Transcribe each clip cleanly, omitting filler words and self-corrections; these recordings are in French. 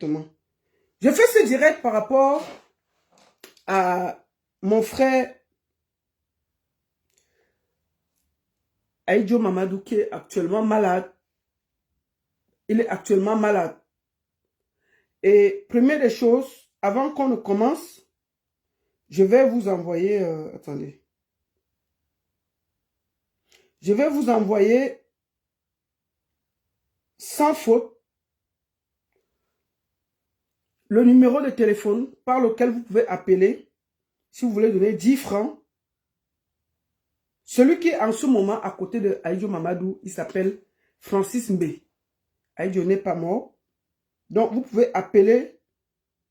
directement. Je fais ce direct par rapport à mon frère Aïdjo Mamadou qui est actuellement malade. Il est actuellement malade. Et première des choses, avant qu'on ne commence, je vais vous envoyer... attendez. Je vais vous envoyer sans faute le numéro de téléphone par lequel vous pouvez appeler si vous voulez donner 10 francs. Celui qui est en ce moment à côté de Aïdjo Mamadou, il s'appelle Francis Mbé. Aïdjo n'est pas mort. Donc vous pouvez appeler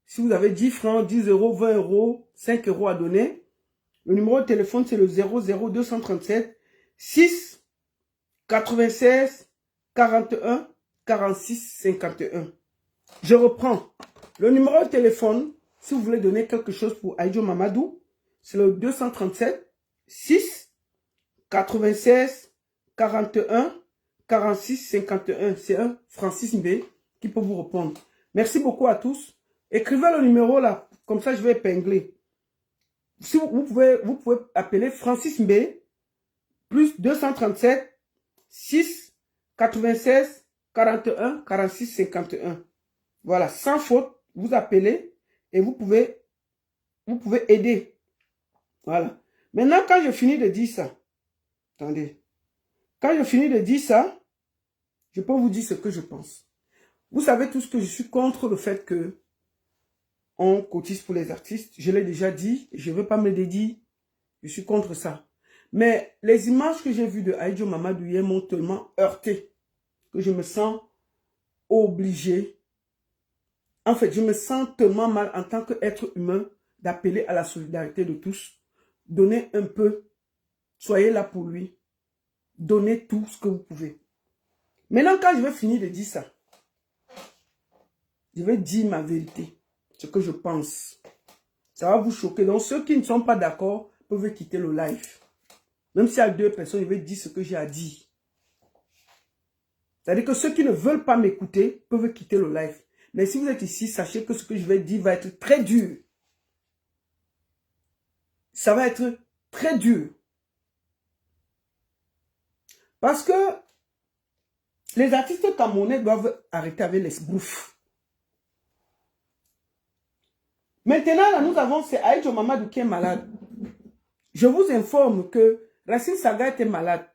si vous avez 10 francs, 10 euros, 20 euros, 5 euros à donner. Le numéro de téléphone c'est le 00237 6 96 41 46 51. Je reprends. Le numéro de téléphone, si vous voulez donner quelque chose pour Aïdjo Mamadou, c'est le 237 6 96 41 46 51. C'est un Francis Mbé qui peut vous répondre. Merci beaucoup à tous. Écrivez le numéro là, comme ça je vais épingler. Si vous pouvez appeler Francis Mbé, plus 237 6 96 41 46 51. Voilà, sans faute, vous appelez et vous pouvez aider. Voilà. Maintenant, quand je finis de dire ça, attendez, quand je finis de dire ça, je peux vous dire ce que je pense. Vous savez tous que je suis contre le fait que on cotise pour les artistes. Je l'ai déjà dit, je ne veux pas me dédier. Je suis contre ça. Mais les images que j'ai vues de Aïdjo Mamadou hier m'ont tellement heurté que je me sens obligé. En fait, je me sens tellement mal en tant qu'être humain d'appeler à la solidarité de tous. Donnez un peu. Soyez là pour lui. Donnez tout ce que vous pouvez. Maintenant, quand je vais finir de dire ça, je vais dire ma vérité. Ce que je pense. Ça va vous choquer. Donc, ceux qui ne sont pas d'accord peuvent quitter le live. Même s'il y a 2 personnes, je vais dire ce que j'ai à dire. C'est-à-dire que ceux qui ne veulent pas m'écouter peuvent quitter le live. Mais si vous êtes ici, sachez que ce que je vais dire va être très dur. Ça va être très dur. Parce que les artistes camerounais doivent arrêter avec les bouffes. Maintenant, là, nous avons, c'est Aïdjo Mamadou qui est malade. Je vous informe que Racine Saga était malade.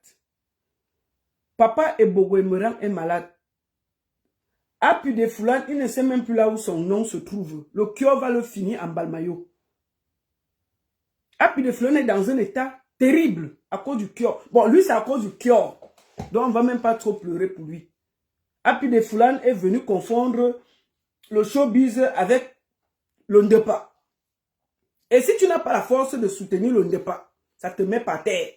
Papa Ebogo Emeran est malade. Apu de Foulan, il ne sait même plus là où son nom se trouve. Le cœur va le finir en Balmayo. Apu de Foulan est dans un état terrible à cause du cœur. Bon, lui, c'est à cause du cœur. Donc, on ne va même pas trop pleurer pour lui. Apu de Foulan est venu confondre le showbiz avec le Ndepa. Et si tu n'as pas la force de soutenir le Ndepa, ça te met par terre.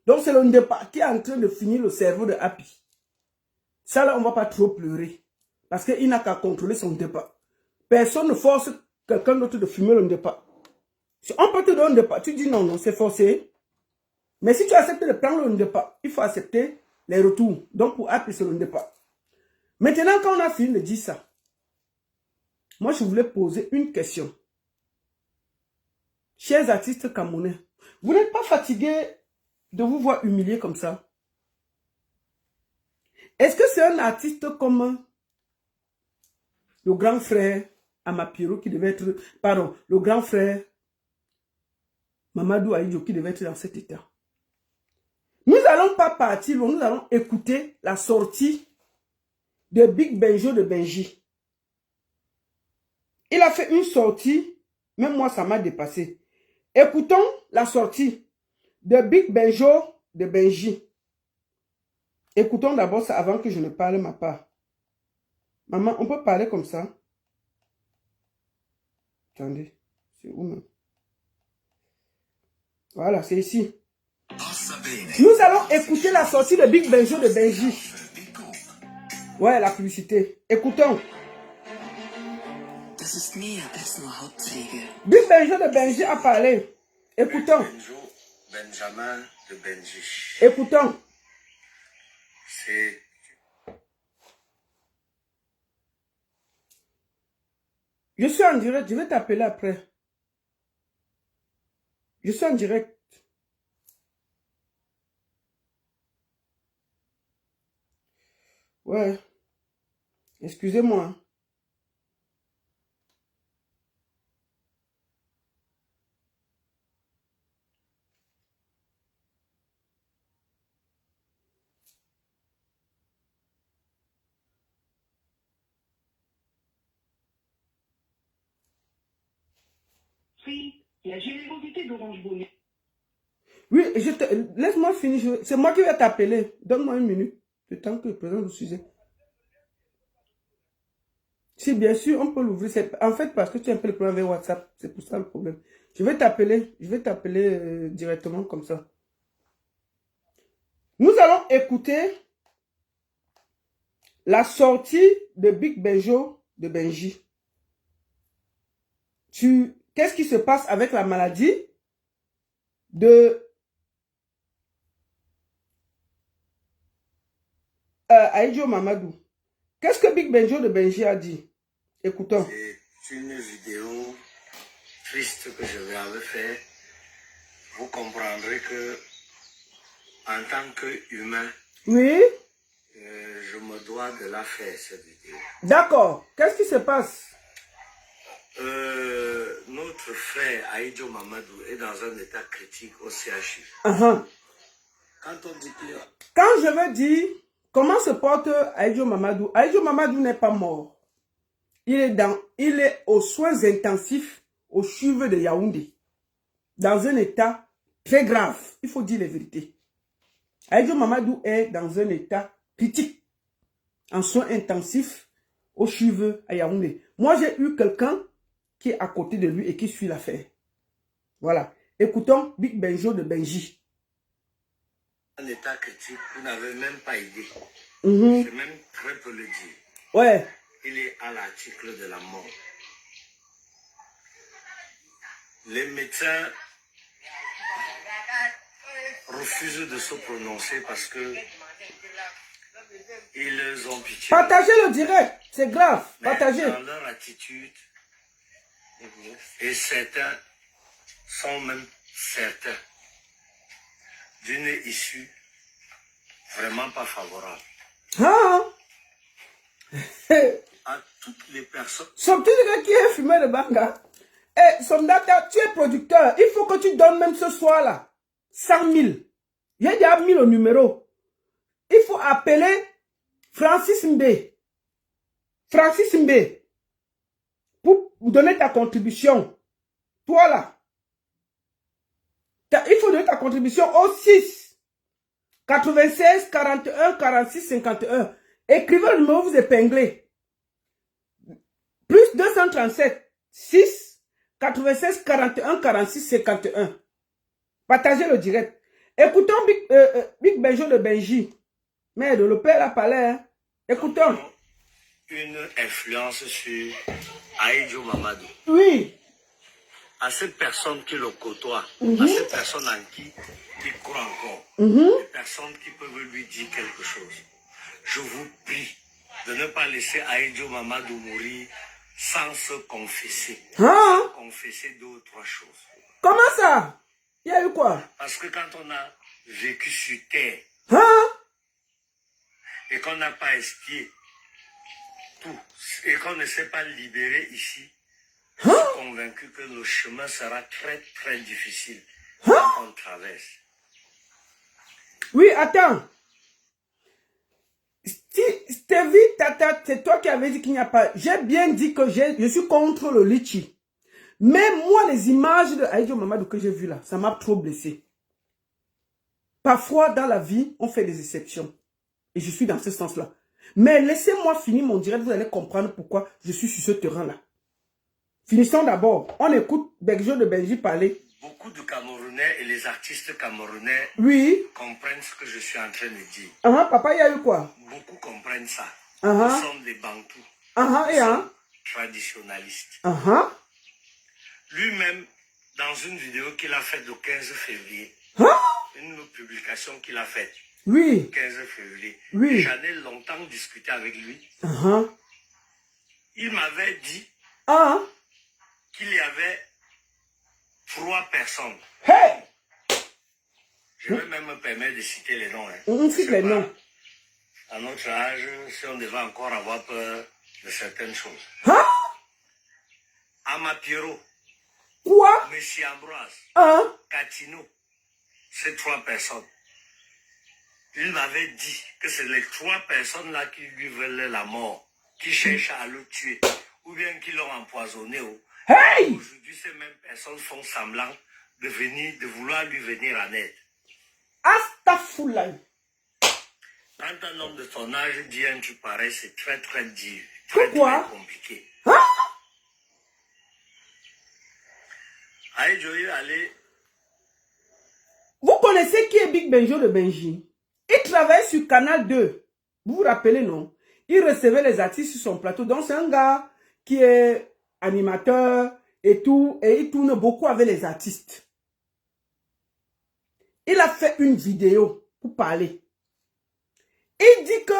Donc, c'est le Ndepa qui est en train de finir le cerveau de Api. Ça, là, on ne va pas trop pleurer. Parce qu'il n'a qu'à contrôler son Ndepa. Personne ne force quelqu'un d'autre de fumer le Ndepa. Si on peut te donner un Ndepa, tu dis non, non, c'est forcé. Mais si tu acceptes de prendre le Ndepa, il faut accepter les retours. Donc, pour Api, c'est le Ndepa. Maintenant, quand on a fini de dire ça, moi, je voulais poser une question. Chers artistes camerounais, vous n'êtes pas fatigués de vous voir humilier comme ça? Est-ce que c'est un artiste comme le grand frère Amapiro qui devait être... Pardon, le grand frère Mamadou Aïdjo qui devait être dans cet état? Nous n'allons pas partir, nous allons écouter la sortie de Big Benjo de Benji. Il a fait une sortie, même moi ça m'a dépassé. Écoutons la sortie de Big Benjo de Benji. Écoutons d'abord ça avant que je ne parle ma part. Maman, on peut parler comme ça? Attendez, c'est où même? Voilà, c'est ici. Nous allons écouter la sortie de Big Benjo de Benji. Ouais, la publicité. Écoutons. Big Benjo de Benji a parlé. Écoutons. Benjamin de Benji. Écoutons. C'est Je suis en direct, je vais t'appeler après. Je suis en direct. Ouais. Excusez-moi. Oui, la générosité d'Orange Money. Oui, laisse-moi finir. C'est moi qui vais t'appeler. Donne-moi une minute. Le temps que je présente le sujet. Si, bien sûr, on peut l'ouvrir. En fait, parce que tu as un peu le problème avec WhatsApp. C'est pour ça le problème. Je vais t'appeler. Je vais t'appeler directement comme ça. Nous allons écouter la sortie de Big Benjo de Benji. Qu'est-ce qui se passe avec la maladie de Aïdjo Mamadou? Qu'est-ce que Big Benjo de Benji a dit? Écoutons. C'est une vidéo triste que je vais avoir fait. Vous comprendrez que, en tant qu'humain, Oui? je me dois de la faire, cette vidéo. D'accord. Qu'est-ce qui se passe? Notre frère Aïdjo Mamadou est dans un état critique au CHU. Uh-huh. Quand on dit que... Quand je veux dire comment se porte Aïdjo Mamadou n'est pas mort. Il est aux soins intensifs au CHUV de Yaoundé. Dans un état très grave. Il faut dire la vérité. Aïdjo Mamadou est dans un état critique. En soins intensifs au CHUV à Yaoundé. Moi, j'ai eu quelqu'un qui est à côté de lui et qui suit l'affaire. Voilà. Écoutons Big Benjo de Benji. Un état critique, vous n'avez même pas idée. Mm-hmm. Je même très peu le dire. Ouais. Il est à l'article de la mort. Les médecins refusent de se prononcer parce que ils ont pitié. Partagez le direct, c'est grave. Mais Partagez. dans leur attitude, et certains sont même certains d'une issue vraiment pas favorable. Hein? À toutes les personnes. Son petit gars qui est fumé de banga. Eh, Sondata, tu es producteur. Il faut que tu donnes même ce soir-là 100 000. J'ai déjà mis le numéro. Il faut appeler Francis Mbé. Francis Mbé. Pour donner ta contribution. Toi là. Il faut donner ta contribution au 6 96 41 46 51. Écrivez le numéro, vous épinglez. Plus 237 6 96 41 46 51. Partagez le direct. Écoutons Big Benjo de Benji. Merde, le père a parlé. Hein? Écoutons. Une influence sur Aïdjo Mamadou. Oui. À cette personne qui le côtoie, à cette personne en qui il croit encore, les personnes qui peuvent lui dire quelque chose. Je vous prie de ne pas laisser Aïdjo Mamadou mourir sans se confesser. Hein? Sans confesser deux ou trois choses. Comment ça? Il y a eu quoi? Parce que quand on a vécu sur terre, Hein? et qu'on n'a pas espié tout, et qu'on ne s'est pas libéré ici, je suis convaincu que le chemin sera très très difficile quand on traverse. Oui, attends. Stevie Tata, c'est toi qui avais dit qu'il n'y a pas. J'ai bien dit que je suis contre le litchi. Mais moi, les images de Aïdjo Mamadou que j'ai vues là, ça m'a trop blessé. Parfois, dans la vie, on fait des exceptions. Et je suis dans ce sens-là. Mais laissez-moi finir mon direct, vous allez comprendre pourquoi je suis sur ce terrain-là. Finissons d'abord. On écoute Benjo de Benji parler. Beaucoup de Camerounais et les artistes camerounais comprennent ce que je suis en train de dire. Papa, il y a eu quoi? Beaucoup comprennent ça. Nous sommes des Bantous. Nous sommes traditionnalistes. Lui-même, dans une vidéo qu'il a faite le 15 février, une publication qu'il a faite le 15 février, j'en ai longtemps discuté avec lui. Il m'avait dit Ah. qu'il y avait 3 personnes. Hey! Je vais même me permettre de citer les noms. Hein. Cite les noms. À notre âge, si on devait encore avoir peur de certaines choses. Hein? Ama Pierrot, Quoi? Monsieur Ambroise, Hein? Catino, ces 3 personnes. Il m'avait dit que c'est les 3 personnes-là qui lui veulent la mort, qui cherchent à le tuer, ou bien qui l'ont empoisonné. Hey! Aujourd'hui, ces mêmes personnes font semblant de vouloir lui venir en aide. Astaghfirullah. Quand un homme de ton âge dit un truc pareil, c'est très dur, Pourquoi? très compliqué. Hein? Aïe, allez. Vous connaissez qui est Big Benjo de Benji? Il travaille sur Canal 2. Vous vous rappelez, non? Il recevait les artistes sur son plateau. Donc, c'est un gars qui est animateur et tout. Et il tourne beaucoup avec les artistes. Il a fait une vidéo pour parler. Il dit que...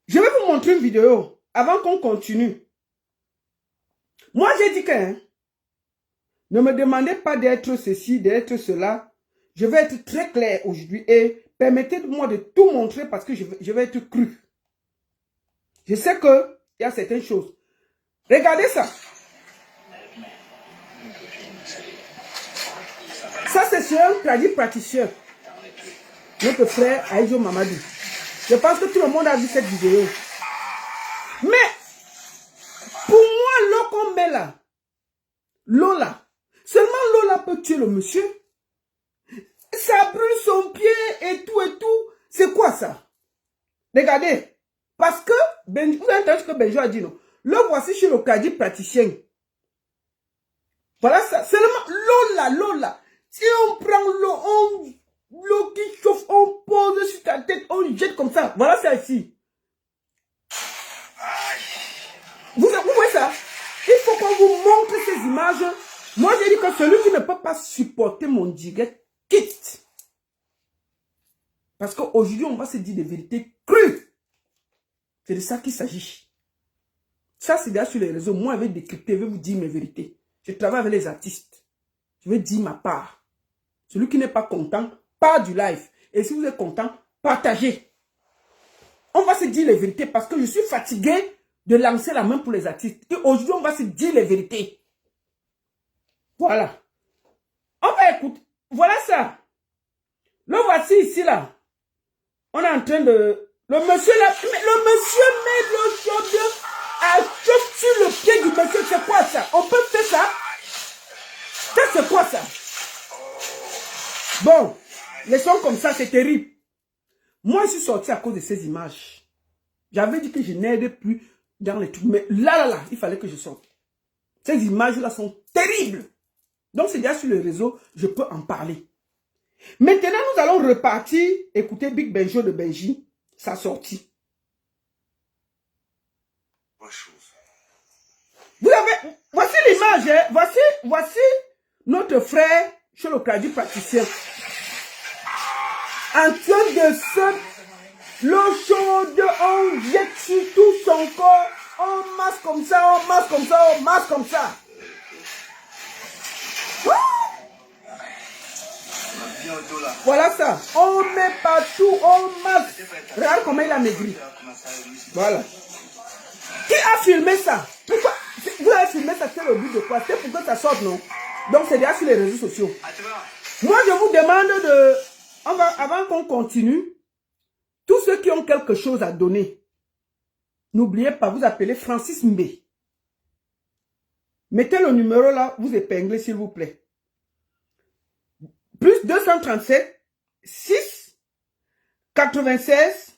Je vais vous montrer une vidéo avant qu'on continue. Moi, j'ai dit que... Hein, ne me demandez pas d'être ceci, d'être cela. Je vais être très clair aujourd'hui et permettez-moi de tout montrer parce que je vais être cru. Je sais qu'il y a certaines choses. Regardez ça. Ça, c'est sur un tradit praticien. Notre frère Aïjo Mamadou. Je pense que tout le monde a vu cette vidéo. Mais, pour moi, l'eau qu'on met là, l'eau là, seulement l'eau là peut tuer le monsieur. Ça brûle son pied et tout et tout. C'est quoi ça? Regardez. Parce que, vous avez entendu ce que Benjo a dit, non? Le voici chez le tradit praticien. Voilà ça. Seulement l'eau là. Si on prend l'eau qui chauffe, on pose sur ta tête, on jette comme ça. Voilà ça ici. Vous voyez ça? Il faut qu'on vous montre ces images. Moi, j'ai dit que celui qui ne peut pas supporter mon direct, quitte. Parce qu'aujourd'hui, on va se dire des vérités crues. C'est de ça qu'il s'agit. Ça, c'est déjà sur les réseaux. Moi, je vais décrypter, je vais vous dire mes vérités. Je travaille avec les artistes. Je vais dire ma part. Celui qui n'est pas content, part du live. Et si vous êtes content, partagez. On va se dire les vérités parce que je suis fatigué de lancer la main pour les artistes. Et aujourd'hui, on va se dire les vérités. Voilà. On va écouter. Voilà ça. Le voici ici, là. On est en train de... Le monsieur, là... Le monsieur met l'eau chaude à chauffe sur le pied du monsieur. C'est quoi ça? On peut faire ça? Ça, c'est quoi ça? Bon. Les sons comme ça, c'est terrible. Moi, je suis sorti à cause de ces images. J'avais dit que je n'aide plus dans les trucs. Mais là, il fallait que je sorte. Ces images-là sont terribles. Donc, c'est déjà sur le réseau, je peux en parler. Maintenant, nous allons repartir, écouter Big Benjo de Benji, sa sortie. Vous avez, voici l'image, hein? Voici notre frère chez le tradit praticien. En train de se, l'eau chaude, on jette sur tout son corps, on masse comme ça, on masse comme ça, on masse comme ça. Voilà ça. On met partout, on masse. Regarde comment il a maigri. Voilà. Qui a filmé ça? Pourquoi? Vous avez filmé ça, c'est le but de quoi? C'est pour que ça sorte, non? Donc c'est déjà sur les réseaux sociaux. Moi, je vous demande de... avant qu'on continue, tous ceux qui ont quelque chose à donner, n'oubliez pas, vous appelez Francis Mbé. Mettez le numéro là, vous épinglez s'il vous plaît. Plus 237 6 96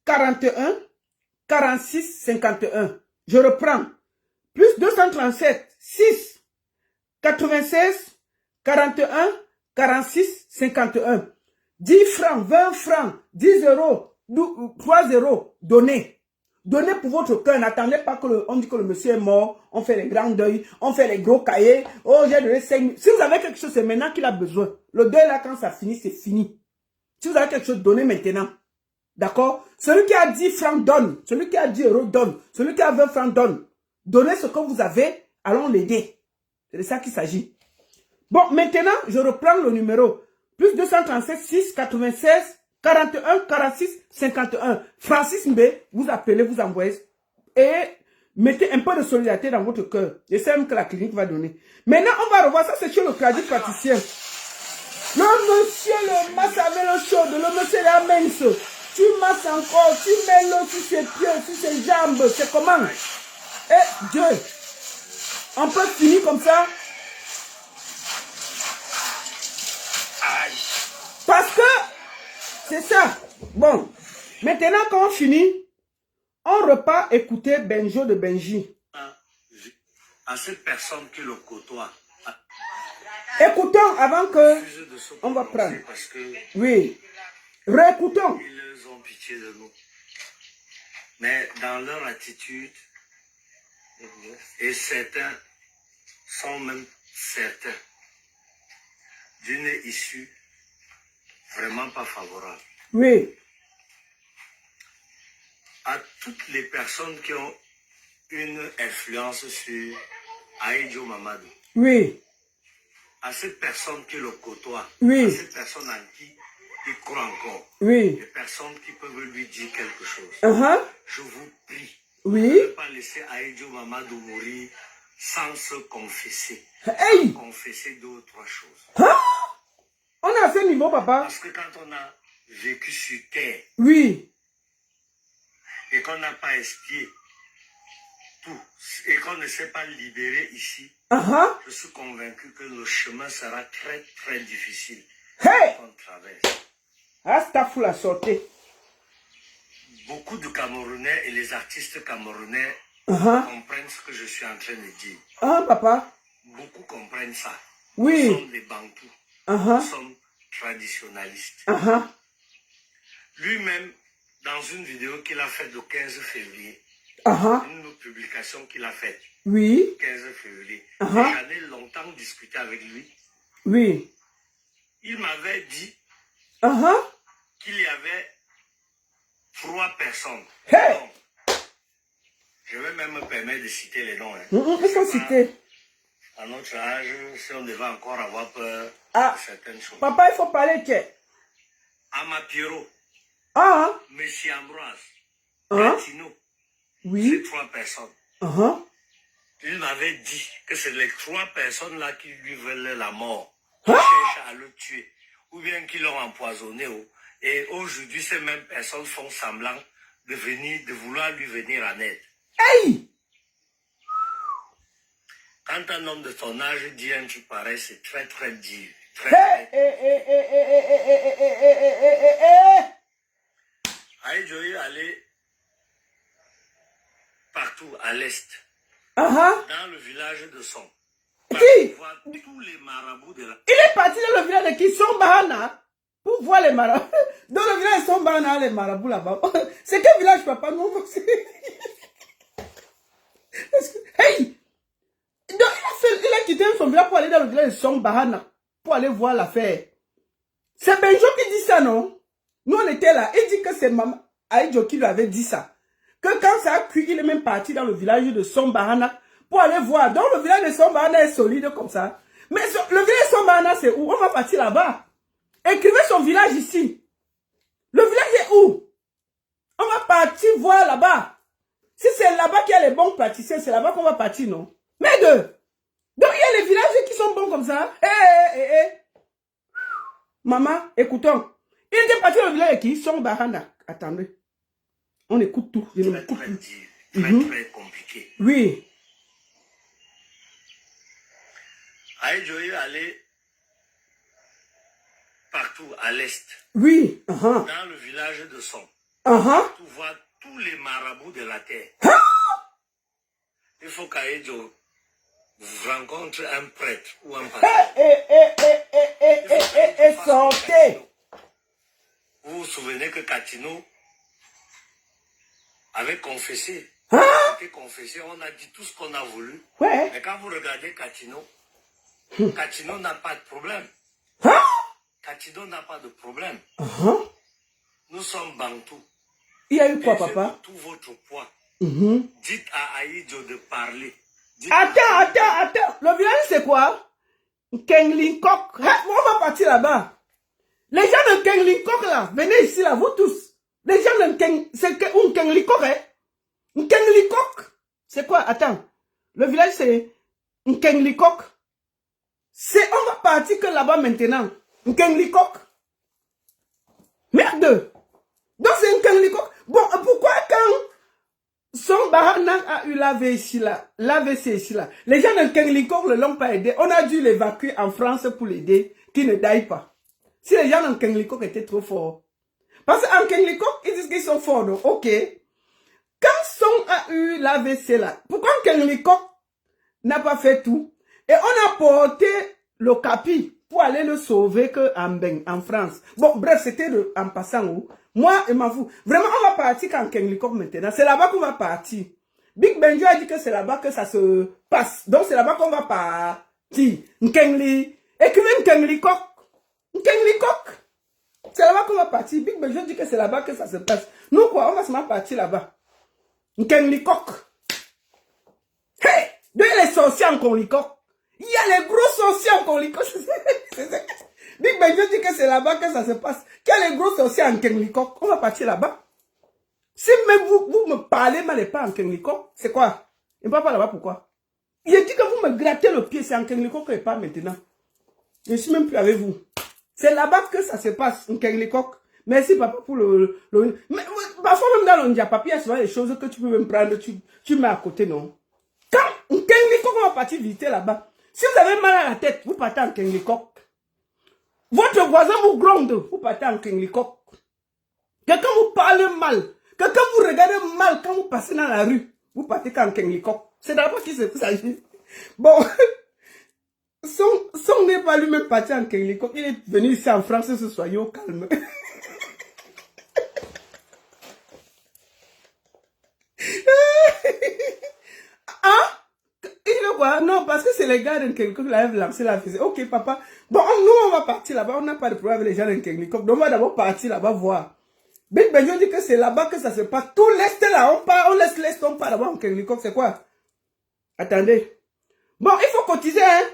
41 46 51. Je reprends. Plus 237 6 96 41 46 51. 10 francs, 20 francs, 10 euros, 3 euros, donnez. Donnez pour votre cœur. N'attendez pas que on dit que le monsieur est mort. On fait les grands deuils. On fait les gros cahiers. Oh, j'ai donné 5 000. Si vous avez quelque chose, c'est maintenant qu'il a besoin. Le deuil là, quand ça finit, c'est fini. Si vous avez quelque chose, donnez maintenant. D'accord? Celui qui a 10 francs donne. Celui qui a 10 euros donne. Celui qui a 20 francs donne. Donnez ce que vous avez, allons l'aider. C'est de ça qu'il s'agit. Bon, maintenant, je reprends le numéro. Plus 237 6 96 41 46 51. Francis Mbé, vous appelez, vous envoyez. Et mettez un peu de solidarité dans votre cœur. Et c'est même que la clinique va donner. Maintenant, on va revoir ça, c'est sur le crédit praticien. Le monsieur, le masses avec le chaud, le monsieur la mince. Tu masses encore, tu mets l'eau sur ses pieds, sur ses jambes. C'est comment? Eh Dieu! On peut finir comme ça? Parce que c'est ça. Bon, maintenant quand on finit, on repart écouter Benjo de Benji. À cette personne qui le côtoie. Écoutons avant que on va prendre. Parce que oui. Réécoutons. ils ont pitié de nous. Mais dans leur attitude, et certains sont même certains d'une issue vraiment pas favorable. Oui. À toutes les personnes qui ont une influence sur Aïdjo Mamadou. Oui. À cette personne qui le côtoie. Oui. À cette personne en qui il croit encore. Oui. Les personnes qui peuvent lui dire quelque chose. Je vous prie. Oui. Ne pas laisser Aïdjo Mamadou mourir sans se confesser. Hey. Sans confesser deux ou trois choses. Hein? On est à ce niveau, papa. Parce que quand on a vécu sur terre. Oui. Et qu'on n'a pas expié tout. Et qu'on ne s'est pas libéré ici. Je suis convaincu que le chemin sera très très difficile. Hey. On traverse. Astafou la sortie. Beaucoup de Camerounais et les artistes camerounais comprennent ce que je suis en train de dire. Papa. Beaucoup comprennent ça. Oui. Nous sommes des Bantous. Nous sommes traditionalistes. Lui-même, dans une vidéo qu'il a faite le 15 février, une publication qu'il a faite oui. le 15 février, et j'en ai longtemps discuté avec lui. Oui. Il m'avait dit qu'il y avait 3 personnes. Hey. Donc, je vais même me permettre de citer les noms. Il faut citer. À notre âge, si on devait encore avoir peur de certaines choses. Papa, il faut parler, tiens. Amapiero. Monsieur Ambroise. Platino. Oui. Ces 3 personnes. Il m'avait dit que c'est les 3 personnes-là qui lui veulent la mort. Qui cherchent à le tuer. Ou bien qui l'ont empoisonné. Et aujourd'hui, ces mêmes personnes font semblant de vouloir lui venir en aide. Hey! Quand un homme de ton âge dit un truc pareil, c'est très très dur. Aïdjo est allé partout à l'est. Dans le village de Son. Qui? Voir tous les marabouts de la... Il est parti dans le village de qui? Son Bahana. Pour voir les marabouts. Dans le village de Son Bahana, les marabouts là-bas. C'est quel village, papa? Non, hey! Donc, il a quitté son village pour aller dans le village de Son Bahana. Pour aller voir l'affaire. C'est Benjo qui dit ça, non? Nous, on était là. Il dit que c'est maman Aïdjo qui lui avait dit ça. Que quand ça a cuit, il est même parti dans le village de Son Bahana pour aller voir. Donc, le village de Son Bahana est solide comme ça. Mais le village de Son Bahana, c'est où? On va partir là-bas. Écrivez son village ici. Le village est où? On va partir voir là-bas. Si c'est là-bas qu'il y a les bons praticiens, c'est là-bas qu'on va partir, non? Mais deux. Donc, il y a les villages qui sont bons comme ça. Maman, écoutons. Il était parti dans le village qui sont Bahana. Attendez. On écoute tout. Je ne écoute plus. Très compliqué. Oui. Aïdjo est allé partout à l'est. Oui. Dans le village de Son. Tu vois tous les marabouts de la terre. Il faut qu'Aïdjo rencontre un prêtre ou un pasteur. Sortez. Vous vous souvenez que Katino avait confessé. Confessé, on a dit tout ce qu'on a voulu. Ouais. Mais quand vous regardez Katino, Katino n'a pas de problème. Katino n'a pas de problème. Nous sommes Bantous. Il y a eu quoi, papa? Tout votre poids Dites à Aïdjo de parler. Attends. Le village, c'est quoi? Kenglingkok. On va partir là-bas. Les gens de Kenglingkok, là, venez ici, là, vous tous. Les gens de Kenglingkok, c'est un Kenglingkok, hein? Un Kenglingkok. C'est quoi? Attends. Le village, c'est un Kenglingkok. On va partir que là-bas maintenant. Un Kenglingkok. Merde. Donc c'est un Kenglingkok. Bon, pourquoi quand son Baranak a eu l'AVC là, les gens de Kenglingkok ne l'ont pas aidé. On a dû l'évacuer en France pour l'aider, qu'il ne daille pas. Si les gens de Kenglingkok étaient trop forts. Parce qu'en Kenglingkok, ils disent qu'ils sont forts, donc ok. Quand Son a eu l'AVC là, pourquoi Kenglingkok n'a pas fait tout? Et on a porté le capi pour aller le sauver en France. Bon, bref, c'était en passant où. Moi, je m'en fous. Vraiment, on va partir quand Kenglingkok maintenant. C'est là-bas qu'on va partir. Big Benjo a dit que c'est là-bas que ça se passe. Donc, c'est là-bas qu'on va partir. Nkengli. Écrivez Kenglingkok. Kenglingkok. C'est là-bas qu'on va partir. Big Benjo dit que c'est là-bas que ça se passe. Nous, quoi, on va seulement partir là-bas. Kenglingkok. Hey! De les sorciers en Kenglingkok. Il y a les gros sorciers en Kenglingkok. Big Benjo dit que c'est là-bas que ça se passe. Qu'il y a les gros sorciers en Kenglingkok. On va partir là-bas. Si même vous me parlez mal et pas en Kenglingkok, c'est quoi? Il ne va pas là-bas, pourquoi? Il a dit que vous me grattez le pied, c'est en Kenglingkok et pas maintenant. Je ne suis même plus avec vous. C'est là-bas que ça se passe, en Kenglingkok. Merci, papa, pour Mais parfois, même dans le Ndiapapi, il y a souvent des choses que tu peux même prendre, tu mets à côté, non? Quand en Kenglingkok, on va partir visiter là-bas. Si vous avez mal à la tête, vous partez en Kenglingkok. Votre voisin vous gronde, vous partez en Kenglingkok. Quelqu'un vous parle mal, quelqu'un vous regarde mal quand vous passez dans la rue, vous partez en Kenglingkok. C'est d'abord qui s'agit. Bon, son n'est pas lui-même parti en Kenglingkok. Il est venu ici en France, ce soyez au calme. Ah? Non, parce que c'est les gars de Kenglingkok qui avaient lancé la visite. Ok, papa. Bon, nous, on va partir là-bas. On n'a pas de problème avec les gens de Kenglingkok. Donc, on va d'abord partir là-bas voir. Big Benjo dit que c'est là-bas que ça se passe. Tout l'Est là, on laisse l'Est, on part là-bas en Kenglingkok. C'est quoi? Attendez. Bon, il faut cotiser, hein.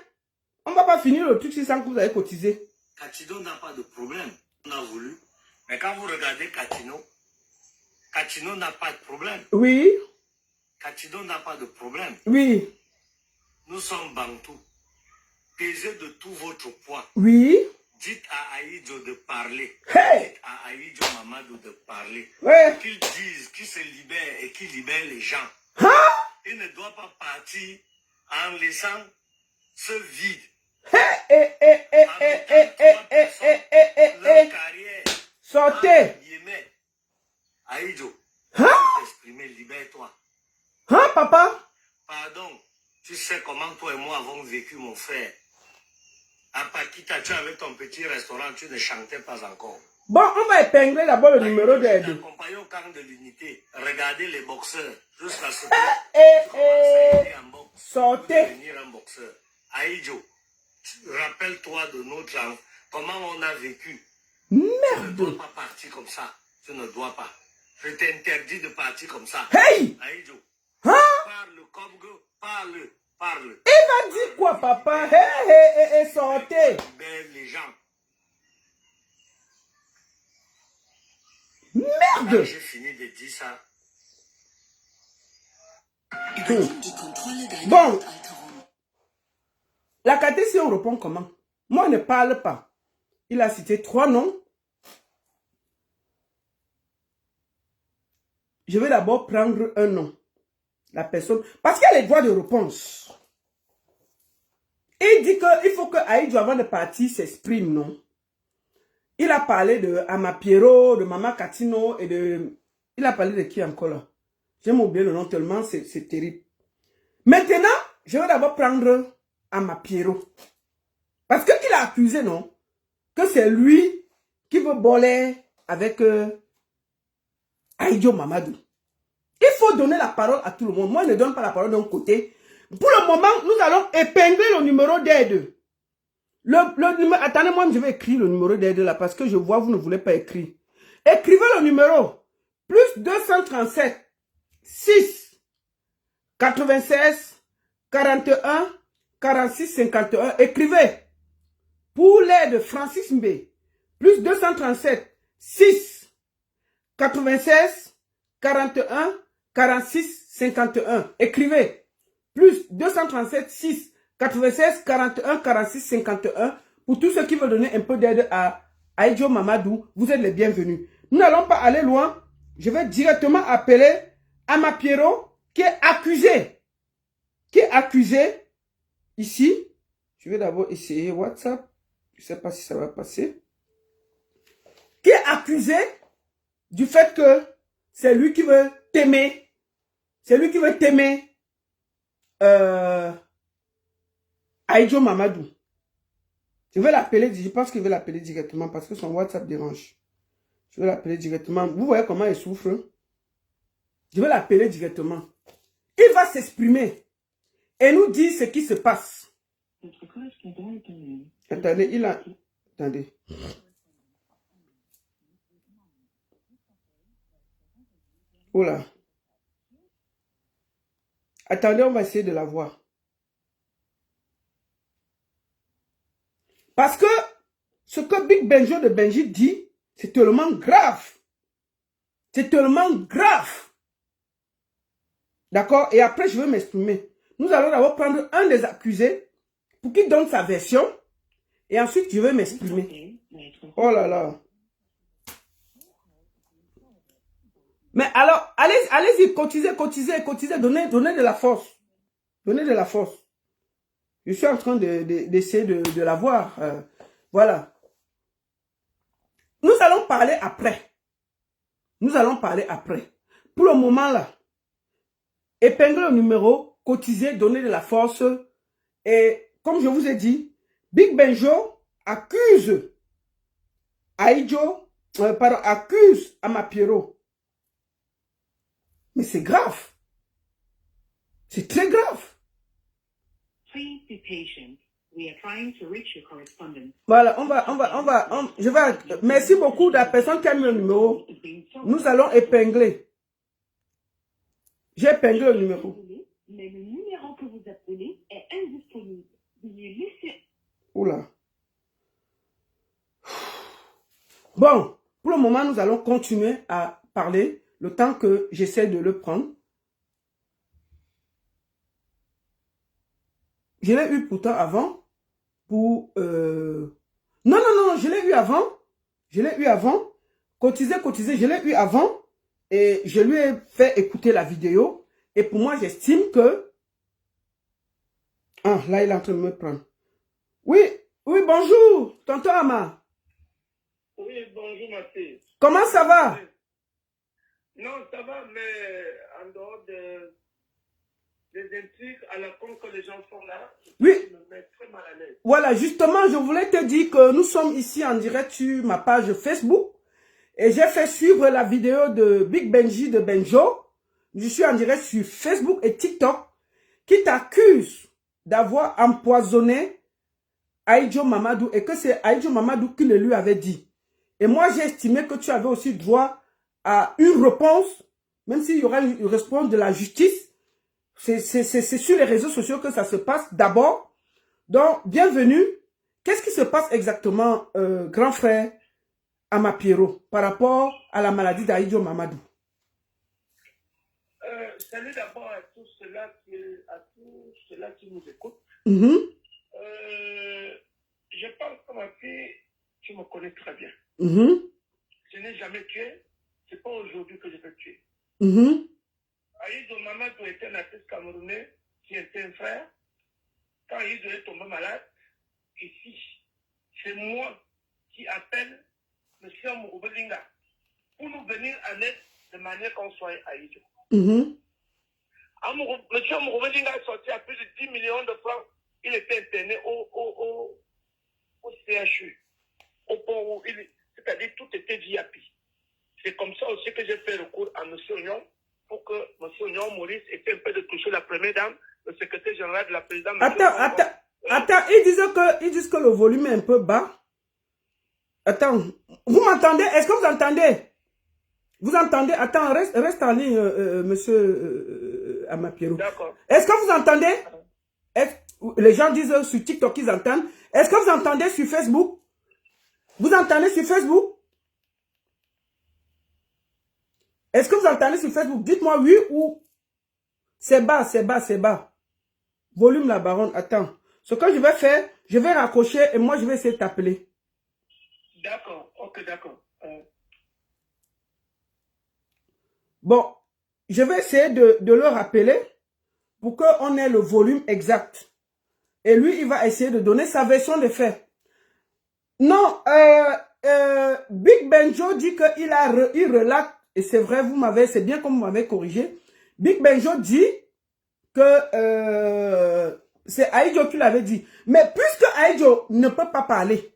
On ne va pas finir le truc sans que vous avez cotisé. Katino n'a pas de problème. On a voulu. Mais quand vous regardez Katino n'a pas de problème. Oui. Katino n'a pas de problème. Oui. Nous sommes Bantous. Pesez de tout votre poids. Oui. Dites à Aïdjo de parler. Hey. Dites à Aïdjo Mamadou de parler. Ouais. Qu'il dise, qu'il se libère et qu'il libère les gens. Hein? Il ne doit pas partir en laissant ce vide. Leur carrière. Sortez. Aïdjo. Hein? T'exprimer, libère-toi. Hein, papa? Pardon. Tu sais comment toi et moi avons vécu, mon frère. À Paquita, tu avec ton petit restaurant, tu ne chantais pas encore. Bon, on va épingler d'abord le numéro d'aide. Accompagné au camp de l'unité. Regardez les boxeurs. Jusqu'à ce que en boxe. Sortez. Devenir un boxeur. Aïdjo, rappelle-toi de notre temps. Comment on a vécu. Merde. Tu ne dois pas partir comme ça. Tu ne dois pas. Je t'interdis de partir comme ça. Hey! Aïdjo. Hein? Parle comme parle. Parle. Il va dire quoi, papa? Hey, sortez. Libère les gens. Merde. Quand j'ai fini de dire ça. Bon. La caté, si on répond comment? Moi, on ne parle pas. Il a cité 3 noms. Je vais d'abord prendre un nom. La personne. Parce qu'il y a les droits de réponse. Il dit qu'il faut que Aïdjo, avant de partir, s'exprime, non? Il a parlé de Amapiero, de Mama Katino et de... Il a parlé de qui encore là? J'ai oublié le nom tellement, c'est terrible. Maintenant, je vais d'abord prendre Amapiero. Parce qu'il a accusé, non? Que c'est lui qui veut boler avec Aïdjo Mamadou. Il faut donner la parole à tout le monde. Moi, je ne donne pas la parole d'un côté. Pour le moment, nous allons épingler le numéro d'aide. Attendez, moi, je vais écrire le numéro d'aide là parce que je vois, vous ne voulez pas écrire. Écrivez le numéro. Plus 237 6 96 41 46 51. Écrivez. Pour l'aide de Francis Mbé, plus 237 6 96 41 46 51. Écrivez. Plus 237 6 96 41 46 51. Pour tous ceux qui veulent donner un peu d'aide à Aïdjo Mamadou, vous êtes les bienvenus. Nous n'allons pas aller loin. Je vais directement appeler Ama Pierrot qui est accusé. Qui est accusé ici. Je vais d'abord essayer WhatsApp. Je ne sais pas si ça va passer. Qui est accusé du fait que c'est lui qui veut t'aimer. C'est lui qui veut t'aimer. Aïdjo Mamadou. Je vais l'appeler. Je pense qu'il veut l'appeler directement parce que son WhatsApp dérange. Je vais l'appeler directement. Vous voyez comment il souffre. Je vais l'appeler directement. Il va s'exprimer et nous dire ce qui se passe. Attendez, il a... Attendez. Oh là. Attendez, on va essayer de la voir. Parce que ce que Big Benjo de Benji dit, c'est tellement grave. C'est tellement grave. D'accord? Et après, je vais m'exprimer. Nous allons d'abord prendre un des accusés pour qu'il donne sa version. Et ensuite, je vais m'exprimer. Oh là là. Mais alors, allez-y, cotisez, donnez de la force. Donnez de la force. Je suis en train d'essayer de la voir. Voilà. Nous allons parler après. Nous allons parler après. Pour le moment là, épinglez le numéro, cotisez, donnez de la force. Et comme je vous ai dit, Big Benjo accuse accuse Ama Pierrot. Mais c'est grave. C'est très grave. Please be patient. We are trying to reach your correspondent. Voilà, merci beaucoup de la personne qui a mis le numéro. Nous allons épingler. J'ai épinglé le numéro. Mais le numéro que vous appelez est indisponible. Veuillez laisser. Oula. Bon, pour le moment, nous allons continuer à parler le temps que j'essaie de le prendre. Je l'ai eu pourtant avant pour... Non, je l'ai eu avant. Je l'ai eu avant. Cotiser, je l'ai eu avant. Et je lui ai fait écouter la vidéo. Et pour moi, j'estime que... Ah, là, il est en train de me prendre. Oui, bonjour, tonton Ama. Oui, bonjour ma fille. Comment ça va? Non, ça va, mais en dehors des intrigues à la con que les gens font là, oui. Ça me met très mal à l'aise. Voilà, justement, je voulais te dire que nous sommes ici en direct sur ma page Facebook. Et j'ai fait suivre la vidéo de Big Benji de Benjo. Je suis en direct sur Facebook et TikTok qui t'accuse d'avoir empoisonné Aïdjo Mamadou et que c'est Aïdjo Mamadou qui le lui avait dit. Et moi, j'ai estimé que tu avais aussi droit à une réponse, même s'il y aura une réponse de la justice. C'est sur les réseaux sociaux que ça se passe d'abord. Donc, bienvenue. Qu'est-ce qui se passe exactement, grand frère Ama Pierrot, par rapport à la maladie d'Aïdjo Mamadou? Salut d'abord à tous ceux-là qui nous écoutent. Mm-hmm. Je pense que ma fille, tu me connais très bien. Mm-hmm. Je n'ai jamais tué. C'est pas aujourd'hui que je vais tuer. Mm-hmm. Aïdjo Mamadou était un artiste camerounais qui était un frère. Quand Aïdjo est tombé malade, ici, c'est moi qui appelle M. Mouroubelinga pour nous venir en aide de manière qu'on soit Aïdjo. Mm-hmm. M. Mouroubelinga est sorti à plus de 10 millions de francs. Il était interné au CHU. Au point où c'est-à-dire tout était VIP. C'est comme ça aussi que j'ai fait recours à M. Ognon pour que M. Ognon Maurice ait un peu de toucher la première dame, le secrétaire général de la présidente. Attends, ils disent que le volume est un peu bas. Attends, vous m'entendez? Est-ce que vous entendez? Vous entendez? Attends, reste en ligne, monsieur Amapiero. D'accord. Est-ce que vous entendez? Les gens disent sur TikTok qu'ils entendent. Est-ce que vous entendez sur Facebook? Vous entendez sur Facebook? Est-ce que vous entendez sur Facebook? Dites-moi oui ou... C'est bas, c'est bas, c'est bas. Volume la baronne. Attends. Ce que je vais faire, je vais raccrocher et moi je vais essayer de t'appeler. D'accord. Ok, d'accord. Bon, je vais essayer de le rappeler pour qu'on ait le volume exact. Et lui, il va essayer de donner sa version des faits. Non, Big Benjo dit qu'il relate, et c'est vrai, c'est bien comme vous m'avez corrigé. Big Benjo dit que c'est Aïdjo qui l'avait dit. Mais puisque Aïdjo ne peut pas parler,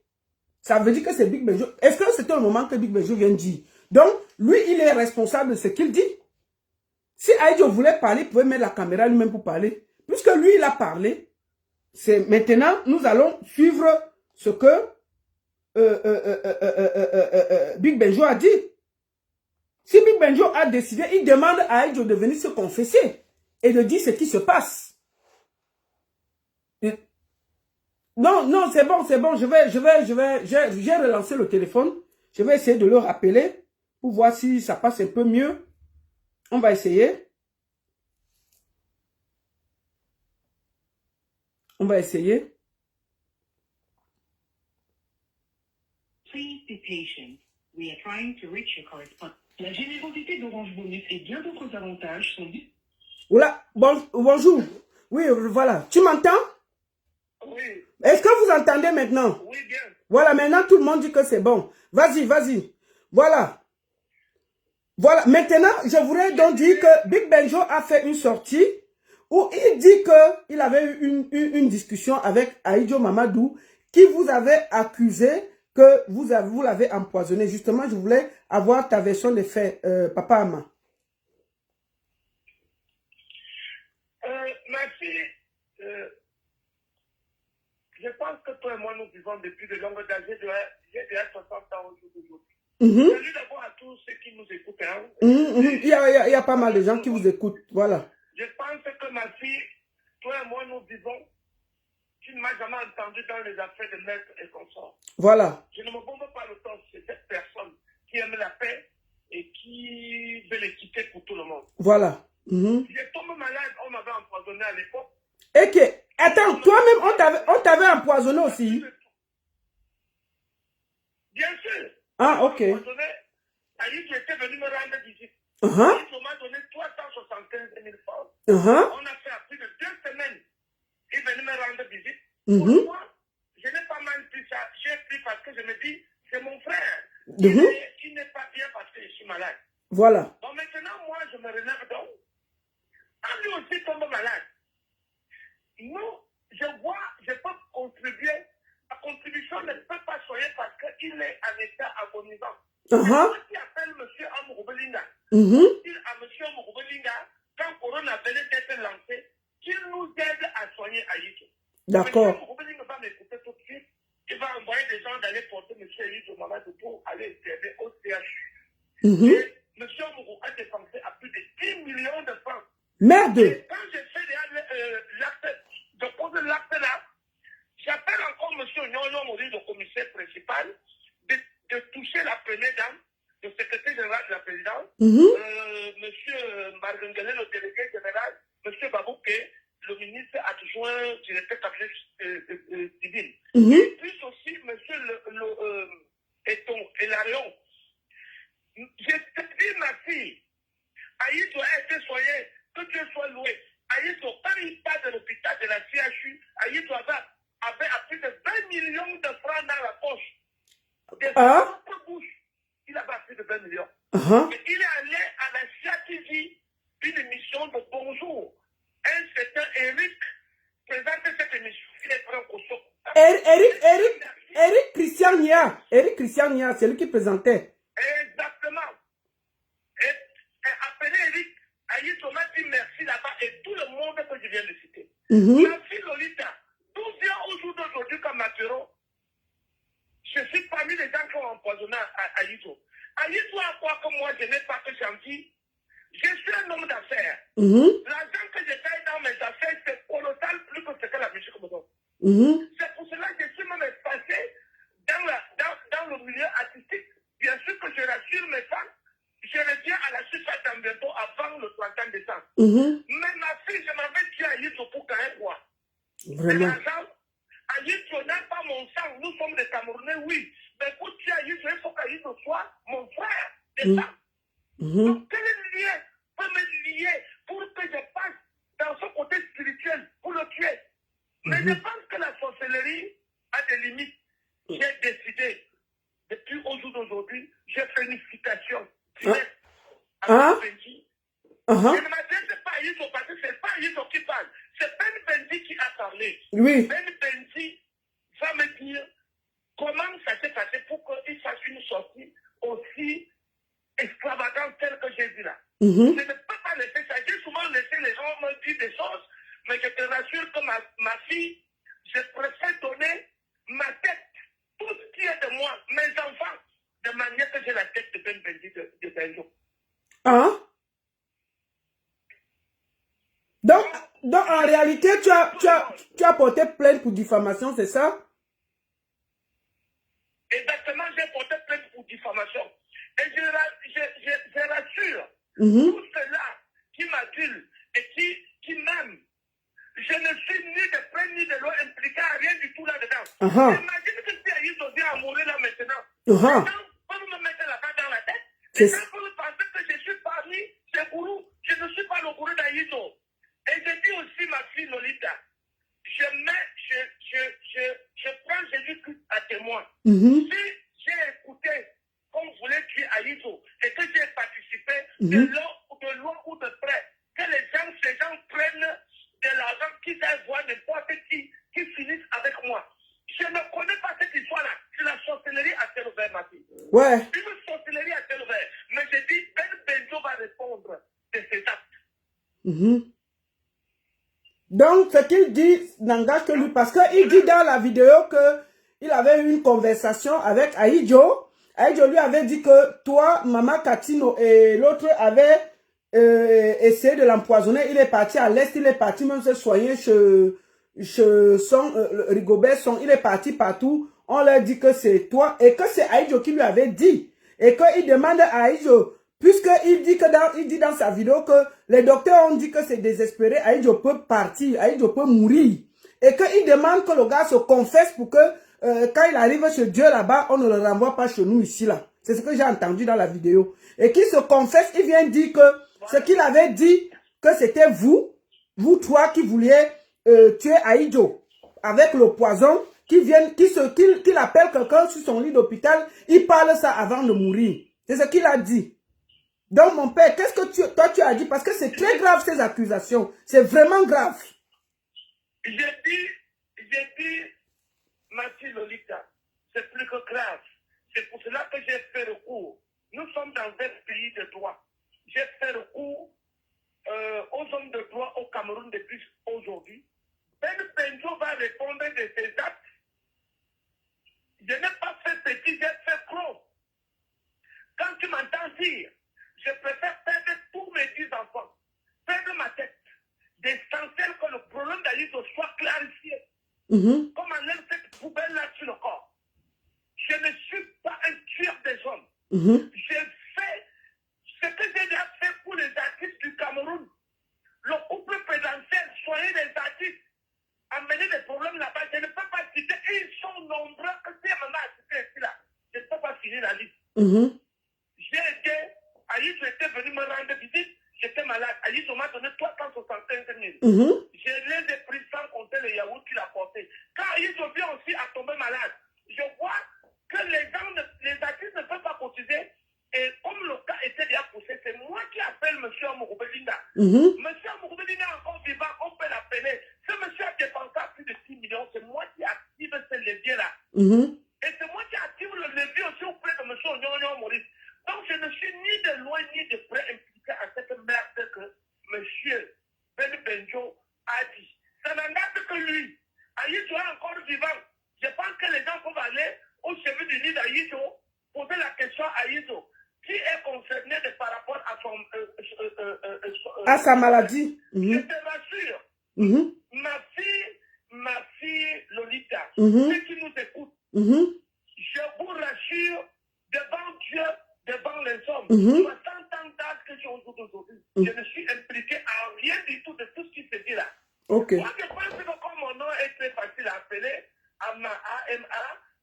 ça veut dire que c'est Big Benjo. Est-ce que c'était au moment que Big Benjo vient de dire? Donc, lui, il est responsable de ce qu'il dit. Si Aïdjo voulait parler, il pouvait mettre la caméra lui-même pour parler. Puisque lui, il a parlé, c'est maintenant, nous allons suivre ce que Big Benjo a dit. Si Big Benjo a décidé, il demande à Aïdjo de venir se confesser et de dire ce qui se passe. Non, non, c'est bon, j'ai relancé le téléphone. Je vais essayer de le rappeler pour voir si ça passe un peu mieux. On va essayer. On va essayer. Please be patient. We are trying to reach your correspondent. La générosité d'Orange Bonus et bien d'autres avantages sont disponibles. Oula, bonjour. Oui, voilà. Tu m'entends? Oui. Est-ce que vous entendez maintenant? Oui, bien. Voilà, maintenant tout le monde dit que c'est bon. Vas-y, vas-y. Voilà. Voilà, maintenant, je voudrais donc dire que Big Benjo a fait une sortie où il dit qu'il avait eu une discussion avec Aïdjo Mamadou qui vous avait accusé que vous l'avez empoisonné. Justement, je voulais avoir ta version des faits, Papa Ama. Ma fille, je pense que toi et moi, nous vivons depuis de longues années. J'ai déjà 60 ans aujourd'hui. Salut d'abord à tous ceux qui nous écoutent. Hein. Il y a pas mal de gens qui vous écoutent. Voilà. Je pense que ma fille, toi et moi, nous vivons. Tu ne m'as jamais entendu dans les affaires de maître et consorts. Voilà. Je ne me bombe pas le temps sur cette personne qui aime la paix et qui veut l'équité pour tout le monde. Voilà. Je tombe malade, on m'avait empoisonné à l'époque. Et que, attends, toi-même, on t'avait empoisonné aussi. Bien sûr. Ah, ok. Aïdjo était venu me rendre visite. Uh-huh. Aïdjo m'a donné 375 000 francs. Uh-huh. On a fait à plus de 2 semaines. Il est venu me rendre visite. Uh-huh. Pour moi, je n'ai pas mal pris ça. J'ai pris parce que je me dis, c'est mon frère. Uh-huh. Il n'est pas bien parce que je suis malade. Voilà. Bon, maintenant, moi, je me relève donc. Ah, lui aussi tombe malade. Nous, je vois, je peux contribuer. La contribution ne peut pas soigner parce qu'il est en état agonisant. Uh-huh. Qui appelle M. Amouroubelinga. Uh-huh. Il à M. Amouroubelinga, quand Corona venait d'être lancé, qu'il nous aide à soigner Aïdjo. D'accord. M. Amouroubelinga va m'écouter tout de suite. Il va envoyer des gens d'aller porter M. Aïdjo Mamadou pour aller interner au CHU. Uh-huh. Et M. Amourou a dépensé à plus de 10 millions de francs. Merde. Et quand j'ai fait l'acte, de poser l'acte là, j'appelle encore M. Nyonyo Mori, le commissaire principal, de toucher la première dame, le secrétaire général de la présidence, M. Margengele, le délégué général, M. Babouké, le ministre adjoint directeur cabinet civil. Et puis aussi M. Elarion. J'ai dit ma fille, Aïdjo a été soigné, que Dieu soit loué. Aïdjo, quand il part de l'hôpital de la CHU, Aïdjo avait à plus de 20 millions de francs dans la poche. De sa propre bouche, il avait plus de 20 millions. Et il est allé à la CHTV, une émission de bonjour. Un certain Eric présente cette émission. Il est très costaud. Eric Christian Nia, c'est lui qui présentait. Exactement. Et appelé Eric, Aïdjo m'a dit merci là-bas et tout le monde que je viens de citer. Ma fille Lolita, 12 ans au jour d'aujourd'hui comme Maturo, je suis parmi les gens qui ont empoisonné Aïdjo. Aïe-toi à quoi que moi, je n'ai pas que j'envie. Je suis un homme d'affaires. L'argent que je gagne dans mes affaires, c'est colossal plus que ce que la musique me donne. C'est pour cela que je suis même espacé dans le milieu artistique. Bien sûr que je rassure mes fans. Je reviens à la surface dans bientôt avant le 31 décembre. Mais ma fille, je m'avais dit à Yves pour gagner quoi? Vraiment. L'argent, Aïe, tu n'as pas mon sang. Nous sommes des Camerounais, oui. Mais pour tu Aïe, il faut qu'Aïe soit mon frère. C'est ça. Donc, quel lien peut me lier pour que je passe dans ce côté spirituel pour le tuer? Mais je pense que la sorcellerie a des limites. J'ai décidé, depuis au jour d'aujourd'hui, j'ai fait une citation directe à Benji. Je ne m'adresse pas à Yiso parce que ce n'est pas Yiso qui parle. C'est Ben Benji qui a parlé. Oui. Ben Benji va me dire comment ça s'est passé pour qu'il fasse une sortie aussi extravagante telle que j'ai dit là. Je ne peux pas laisser ça. J'ai souvent laissé les gens me dire des choses, mais je te rassure que ma fille, je préfère donner ma tête, tout ce qui est de moi, mes enfants, de manière que j'ai la tête de Ben Benji de Benjo. Donc, en réalité, tu as porté plainte pour diffamation, c'est ça? Exactement, j'ai porté plainte pour diffamation. Et je rassure tous ceux-là qui m'adulent et qui m'aiment. Je ne suis ni de près ni de loin impliqué à rien du tout là-dedans. Imagine que si Aïe Sodia a mouru là maintenant. Les gens peuvent me mettre la balle dans la tête. Les gens peuvent penser que je suis parmi ces gourous. Je ne suis pas le gourou d'Aïso. Et je dis aussi ma fille Lolita, je prends Jésus-Christ à témoin. Si j'ai écouté comme vous voulez tuer Aïso et que j'ai participé de loin ou de près, que ces gens prennent de l'argent, qu'ils aillent voir n'importe qui finissent avec moi. Je ne connais pas cette histoire-là. C'est la sorcellerie à ciel ouvert, ma fille. Ouais. Une sorcellerie à ciel ouvert. Mais je dis, Ben Benjo va répondre de ces actes. Donc, ce qu'il dit n'engage que lui, parce qu'il dit dans la vidéo qu'il avait eu une conversation avec Aïdjo. Aïdjo lui avait dit que toi, Maman Katino et l'autre avaient essayé de l'empoisonner. Il est parti à l'Est, il est parti même se soigner chez Rigobert Son. Il est parti partout. On leur dit que c'est toi et que c'est Aïdjo qui lui avait dit. Et qu'il demande à Aïdjo, puisqu'il dit dans sa vidéo que les docteurs ont dit que c'est désespéré, Aïdjo peut partir, Aïdjo peut mourir. Et qu'il demande que le gars se confesse pour que quand il arrive chez Dieu là-bas, on ne le renvoie pas chez nous ici là. C'est ce que j'ai entendu dans la vidéo. Et qu'il se confesse, il vient dire que ce qu'il avait dit, que c'était vous trois qui vouliez tuer Aïdjo avec le poison, qu'il appelle quelqu'un sur son lit d'hôpital, il parle ça avant de mourir. C'est ce qu'il a dit. Donc, mon père, qu'est-ce que toi tu as dit? Parce que c'est très grave ces accusations. C'est vraiment grave. J'ai dit, ma fille Lolita, c'est plus que grave. C'est pour cela que j'ai fait recours. Nous sommes dans un pays de droit. J'ai fait recours aux hommes de droit au Cameroun depuis aujourd'hui. Ben Benjo va répondre de ses actes. Je n'ai pas fait petit, j'ai fait gros. Quand tu m'entends dire, je préfère perdre tous mes 10 enfants, perdre ma tête, d'essentiel que le problème d'Aïso soit clarifié. Comme on aime cette poubelle-là sur le corps. Je ne suis pas un tueur des hommes. J'ai fait ce que j'ai déjà fait pour les artistes du Cameroun. Le couple présidentiel, soigner les artistes, amener des problèmes là-bas. Je ne peux pas citer, ils sont nombreux que si on m'a cité ici là, je ne peux pas finir la liste. J'ai été, Aïso était venu me rendre visite, j'étais malade. Aïso m'a donné 365 000. Je les ai pris sans compter le yaourt qu'il a porté. Quand Aïso vient aussi à tomber malade, je vois que les artistes ne peuvent pas cotiser. Et comme le cas était déjà poussé, c'est moi qui appelle M. Amourbelinda. M. Amourbelinda est encore vivant, on peut l'appeler. Ce monsieur a dépensé plus de 6 millions, c'est moi qui active ce levier-là. Et c'est moi qui active le levier aussi auprès de M. Onyonyo Maurice. Donc je ne suis ni de loin ni de près impliqué à cette merde que M. Ben Benjo a dit. Ça n'engage que lui. Aïdjo est encore vivant. Je pense que les gens peuvent aller au chevet du nid d'Aïdjo, poser la question à Aïdjo. qui est concerné par rapport à son... à sa maladie. Je te rassure, Mhm. ma fille Lolita, Mhm. ceux qui nous écoutent, Mhm. je vous rassure, devant Dieu, devant les hommes, Mhm. 60 ans d'âge que j'ai aujourd'hui, je ne suis impliqué à rien du tout de tout ce qui se dit là. Ok. Moi, je pense que comme mon nom est très facile à appeler, AMA,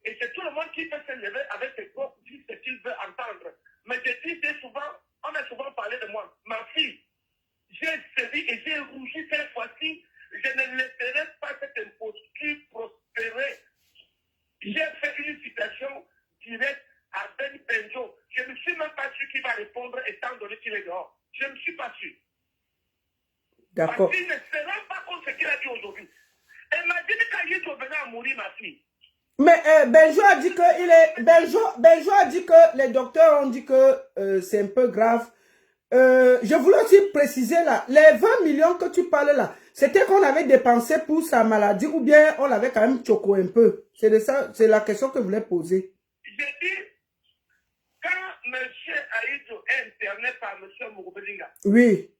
et c'est tout le monde qui peut se lever avec ses propres dit ce qu'il veut entendre. Mais je dis souvent, on a souvent parlé de moi. Ma fille, j'ai sévi et j'ai rougi cette fois-ci. Je ne laisserai pas cette imposture prospérer. J'ai fait une citation directe à Ben Benjo. Je ne suis même pas sûr qu'il va répondre étant donné qu'il est dehors. Je ne suis pas sûr. D'accord. Parce qu'il ne se rend pas compte de ce qu'il a dit aujourd'hui. Elle m'a dit qu'Aïto venait à mourir, ma fille. Mais Benjo a dit que Benjo a dit que les docteurs ont dit que c'est un peu grave. Je voulais aussi préciser là, les 20 millions que tu parles là, c'était qu'on avait dépensé pour sa maladie ou bien on l'avait quand même choqué un peu. C'est de ça, c'est la question que je voulais poser. J'ai dit, quand M. Aïdjo est interné par M. Mourbelinga, Oui.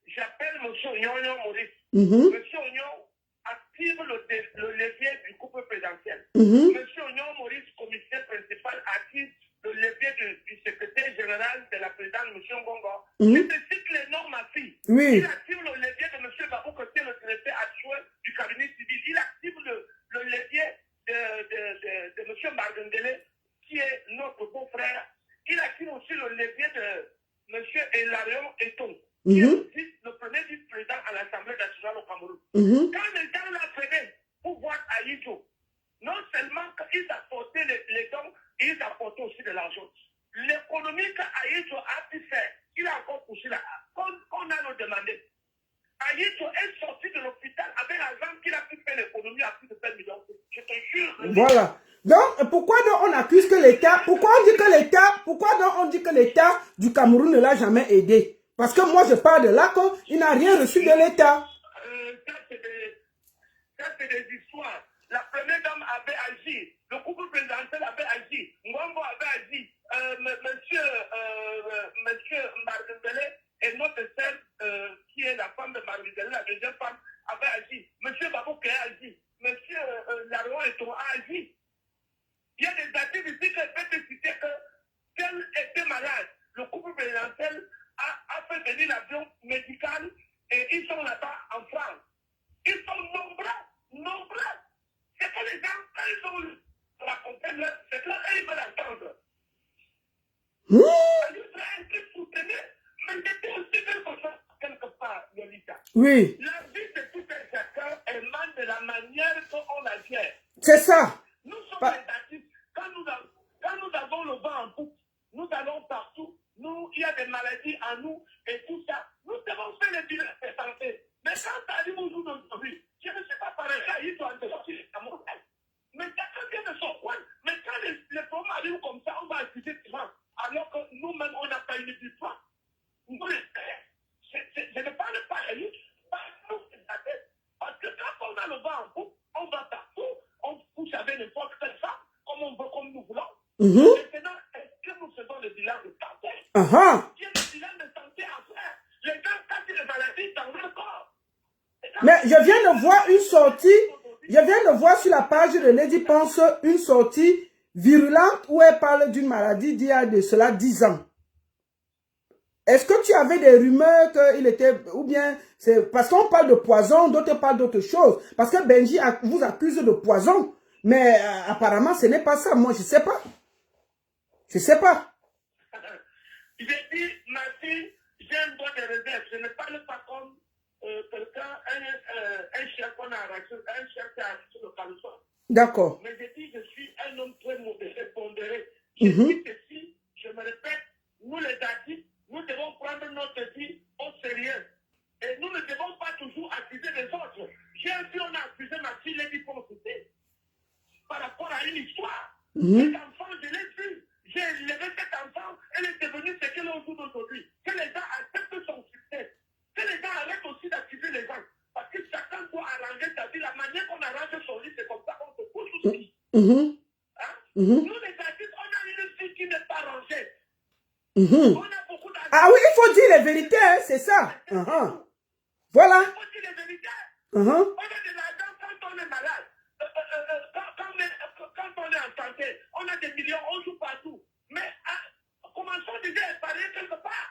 j'appelle M. Nyonyo Maurice. Mhm. M. Onyon active le levier du couple présidentiel. Mhm. M. Onyon Maurice, commissaire principal, active le levier du secrétaire général de la présidente, M. Ngongo. Mhm. Je te cite les noms, ma fille. Oui. Il active le levier de M. Babou Koté, le directeur actuel du cabinet civil. Il active le levier de M. Margendele, qui est notre beau-frère. Il active aussi le levier de M. Elarion Eton, qui est aussi le premier vice-président à l'Assemblée nationale au Cameroun. Mhm. Quand les gens l'apprenaient pour voir Aïdjo, non seulement qu'ils apportaient les dons, ils apportaient aussi de l'argent. L'économie qu'Aïdjo a pu faire, il a encore poussé là, qu'on a nous demandé. Aïdjo est sorti de l'hôpital avec l'argent qu'il a pu faire l'économie à plus de 20 millions. Je te jure. Voilà. Donc, pourquoi donc on accuse que l'État, pourquoi donc on dit que l'État du Cameroun ne l'a jamais aidé? Parce que moi, je parle de là qu'il n'a rien reçu de l'État. Ça, c'est des histoires. La première dame avait agi. Le couple présidentiel avait agi. Ngombo avait agi. Monsieur Margendele et notre sœur, qui est la femme de Margendele, la deuxième femme, avait agi. Monsieur Babouké a agi. Monsieur Laron Eton a agi. Il y a des articles ici que je peux te citer que qu'elle était malade. Le couple présidentiel a fait venir l'avion médical et ils sont là-bas en France. Ils sont nombreux. C'est que les gens, quand ils sont racontés, c'est que là, ils veulent entendre. Ils veulent être soutenus, mais c'était aussi quelque part, Yolita. Oui. La vie de tout un chacun émane de la manière dont on la gère. C'est ça. Nous sommes les artistes. Quand nous avons le vent en poupe, nous allons partout. Il y a des maladies en nous et tout ça. Nous devons faire le bilan de santé. Mais quand ça arrive au jour d'aujourd'hui, je ne sais pas par exemple, il doit être sorti à mon tête. Mais chacun vient de son coin. Mais quand les problèmes arrivent comme ça, on va accuser les gens. Alors que nous-mêmes, on n'a pas une victoire. Nous, je ne parle pas à lui, nous, c'est la tête. Parce que quand on a le vent en poupe, on va partout, on pousse avec n'importe quelle femme, comme on veut, comme nous voulons. Maintenant, est-ce que nous faisons le bilan de santé? Il y a le bilan de santé à faire. Les gens, quand il y a des maladies dans leur corps. Mais je viens de voir une sortie, je viens de voir sur la page de Lady Pense une sortie virulente où elle parle d'une maladie d'il y a de cela 10 ans. Est-ce que tu avais des rumeurs qu'il était, ou bien c'est parce qu'on parle de poison, d'autres parlent d'autre chose. Parce que Benji vous accuse de poison, mais apparemment ce n'est pas ça. Moi je sais pas. Je sais pas. J'ai dit, ma fille, j'ai un droit de réserve. Je ne parle pas comme quelqu'un, un chef qu'on a arraché, un chef qui a arraché le caleçon. D'accord. Mais j'ai dit, je suis un homme très modéré, pondéré. Je dis ceci, je me répète, nous les artistes, nous devons prendre notre vie au sérieux. Et nous ne devons pas toujours accuser les autres. J'ai vu, on a accusé ma fille, Lady Ponsité, par rapport à une histoire. Cet enfant, je l'ai vu. J'ai élevé cet enfant, elle est devenue ce qu'elle est au jour d'aujourd'hui. Que les gens acceptent son succès. Que les gens arrêtent aussi d'accuser les gens. Parce que chacun doit arranger sa vie. La manière qu'on arrange son lit, c'est comme ça qu'on se couche aussi. Nous, les artistes, on a une vie qui n'est pas rangée. Mhm. On a beaucoup d'argent. Ah oui, il faut dire les vérités, hein, c'est ça. Voilà. Il faut dire les vérités. Mhm. On a de l'argent quand on est malade. Quand on est en santé, on a des millions, on joue partout. Mais commençons déjà à épargner quelque part.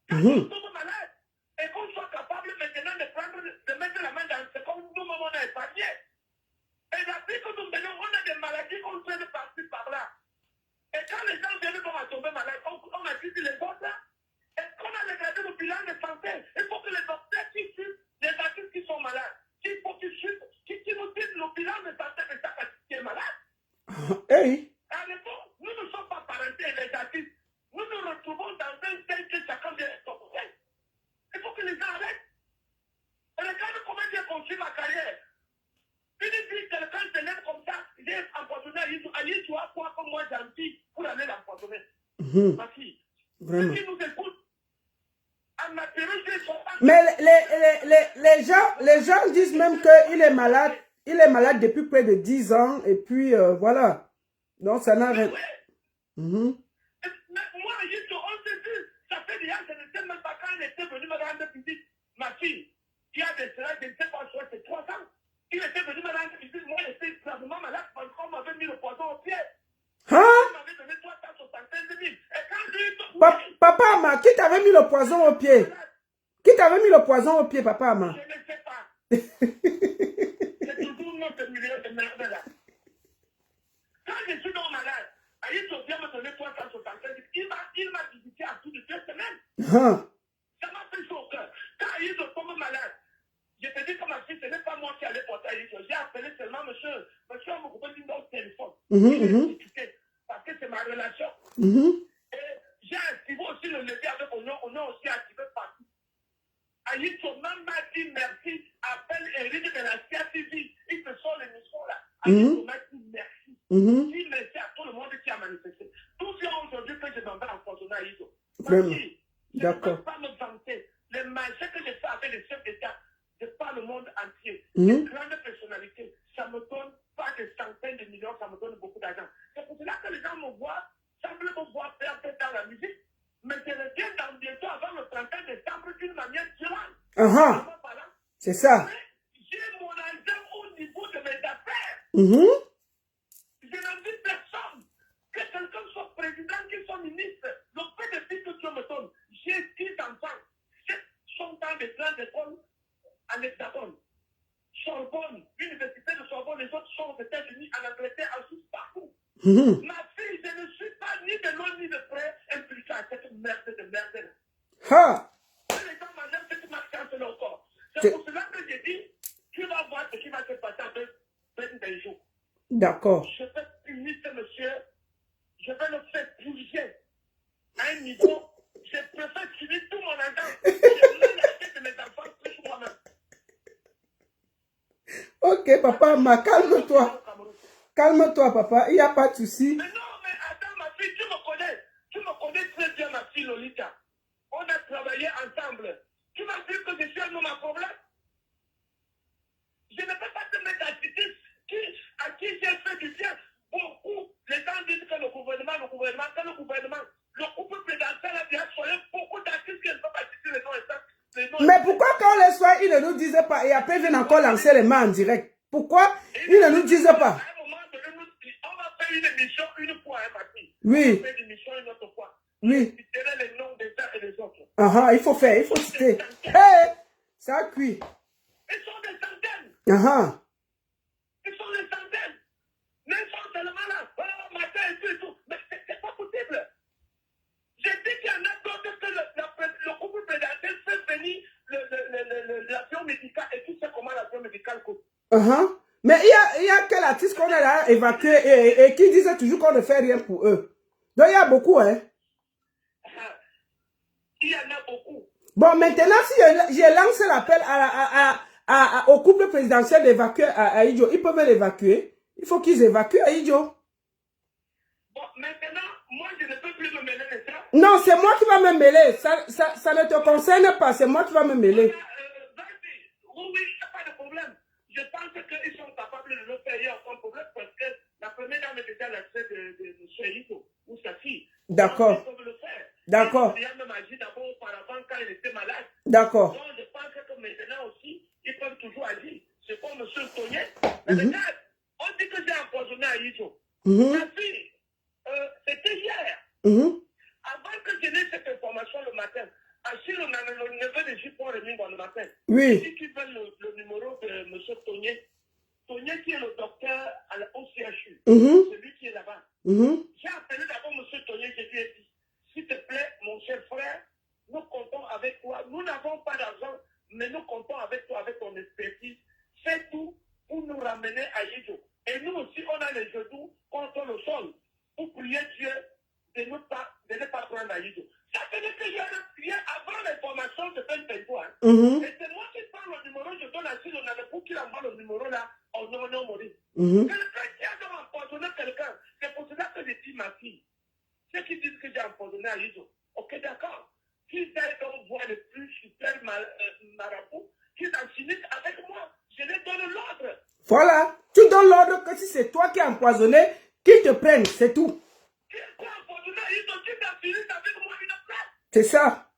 Quand on tombe malade, et qu'on soit capable maintenant de mettre la main dans ce qu'on nous on a épargné. Et depuis que nous venons, on a des maladies qu'on traîne par-ci, par-là. Et quand les gens viennent à tomber malades, on a dit les autres. Et qu'on a regardé le bilan de santé, il faut que les docteurs qui suivent les artistes qui sont malades, il faut qu'ils suivent, qui nous disent le bilan de santé de chaque artiste qui est malade. Hey. À l'époque, nous ne sommes pas parentés, les artistes. Nous nous retrouvons dans un tel que chacun vient de son côté. Il faut que les gens arrêtent. Regarde comment j'ai construit ma carrière. Il dit quelqu'un se lève comme ça, il est empoisonné, allez, tu vois quoi comme moi gentil pour aller l'empoisonner. Ma fille. Vraiment. Ceux qui nous écoutent, à ma période, ils sont pas... Mais les gens disent même qu'il est malade. Il est malade depuis près de 10 ans. Et puis, voilà. Donc, ça n'a rien... Mais moi, juste, on se dit, ça fait déjà, je ne sais même pas quand il était venu me rendre visite. Ma fille, qui a des cela, je ne sais pas, c'est 3 ans. Il était venu me rendre visite. Moi, j'étais gravement malade parce qu'on m'avait mis le poison au pied. Hein? On m'avait donné 375 000. Et quand lui... Papa Ama, qui t'avait mis le poison au pied? Qui t'avait mis le poison au pied, Papa Ama? Je ne sais pas. C'est toujours notre milieu de merde là. Quand je suis donc malade, Aïe Sophia me donnait 375 000. Il m'a visité à tout de 2 semaines. Ça m'a fait chaud au cœur. Quand Aïe tombe malade, je te dis que ma fille, ce n'est pas moi qui allais porter Aïe. J'ai appelé seulement monsieur, on me coupait d'une autre téléphone. Parce que c'est ma relation. Et j'ai activé aussi le levier avec on a aussi activé partout. Aïe même m'a dit merci, appelle Eric de la CATV. Ils se sont l'émission là. Aïe m'a dit merci. Dis merci à tout le monde qui a manifesté. Tout ce aujourd'hui que je m'en vais empoisonner à Iso. Vraiment. Je ne peux pas me vanter. Les marchés que j'ai fait avec les chefs d'État de par le monde entier, les grandes personnalités, ça me donne pas des centaines de millions, ça me donne beaucoup d'argent. C'est pour cela que les gens me voient, semblent me voir faire dans la musique, mais je reviens dans bientôt avant le 31 décembre d'une manière violente. C'est ça. J'ai mon argent au niveau de mes affaires. Je n'invite personne. Que quelqu'un soit président, qu'il soit ministre, le peu de filles que Dieu me donne. J'ai 10 enfants. 7 sont dans des grandes écoles en hexagone. Sorbonne, université de Sorbonne, les autres sont aux États-Unis, en Angleterre, en Suisse, partout. Ma fille, je ne suis pas ni de loin ni de près impliqué à cette merde de merde. Les gens m'ont fait ma chance encore. C'est pour cela que j'ai dit, tu vas voir ce qui va se passer après 21 jours. D'accord. Je vais punir ce monsieur, je vais le faire purger à un niveau, je préfère tuer tout mon argent. Je mets la tête de mes enfants plus moi-même. Ok, Papa Ama, calme-toi. Calme-toi, papa, il n'y a pas de souci. Mais non, mais attends, ma fille, tu me connais très bien, ma fille Lolita. On a travaillé ensemble. Tu m'as dit que je suis un homme à problème. Je ne peux pas te mettre d'actrice à qui j'ai fait du bien. Beaucoup, les gens disent que le gouvernement, le couple présidentiel a bien soigné beaucoup d'artistes qui ne peuvent pas citer les noms. Mais pourquoi quand on les soigne, ils ne nous disent pas et après ils viennent encore lancer les mains en direct? Pourquoi ils ne nous disent pas? À un moment donné, on va faire une émission une fois, hein, ma fille. Oui. On va faire une émission une autre fois. Oui. Je citerai les noms des uns et des autres. Il faut faire, il faut citer. Hey, ça cuit. Ils sont des centaines. Ils sont des centaines. Mais ils sont tellement là. Oh, matin et tout. Mais c'est pas possible. J'ai dit qu'il y en a d'autres que le couple prédateur fait venir l'avion médical et tu sais comment l'avion médical coûte. Mais il y a quel artiste qu'on a là évacué et qui disait toujours qu'on ne fait rien pour eux. Donc il y a beaucoup, hein. Il y en a beaucoup. Bon, maintenant, si j'ai lancé l'appel au couple présidentiel d'évacuer à Aïdjo, ils peuvent l'évacuer. Il faut qu'ils évacuent Aïdjo. Bon, maintenant, moi, je ne peux plus me mêler de ça. Non, c'est moi qui vais me mêler. Ça ne te concerne pas, c'est moi qui vais me mêler. Oui, il n'y a pas de problème. Je pense qu'ils sont capables de le faire, il n'y a aucun problème, parce que la première dame est déjà la fête de Aïdjo, ou sa fille. D'accord. Ils peuvent le faire. D'accord. Il a même agi d'abord auparavant quand il était malade. D'accord. Donc, je pense que maintenant aussi, ils peuvent toujours agir. C'est comme M. Togné. Mais regarde, on dit que j'ai empoisonné Aïdjo. Ma fille, c'était hier. Avant que je n'ai cette information le matin, Achille, on a le neveu de Jupon Remingo le matin. Oui. Il dit qu'il veut le numéro de M. Togné. Togné qui est le docteur au CHU. Celui qui est là-bas. J'ai appelé d'abord M. Togné, je lui ai dit, s'il te plaît, mon cher frère, nous comptons avec toi. Nous n'avons pas d'argent, mais nous comptons avec toi, avec ton expertise. Fais tout pour nous ramener à Yidjo. Et nous aussi, on a les genoux contre le sol pour prier Dieu de ne pas prendre à Yidjo. Ça veut dire qu'il y a avant l'information de Penteco. Et c'est moi qui prends le numéro, je donne à Silo Nana pour qu'il envoie le numéro là au nom de Maurice. Quelqu'un qui a donc empoisonné quelqu'un, c'est pour cela que je dis ma fille. Ceux qui disent que j'ai empoisonné à Yidjo, ok, d'accord. Qu'ils aillent donc voir le plus super marabout, qu'ils en finissent avec moi. Je les donne l'ordre. Voilà. Tu donnes l'ordre que si c'est toi qui as empoisonné, qu'ils te prennent, c'est tout. Qui a empoisonné à Yidjo, qu'ils en finissent avec moi une place. C'est ça.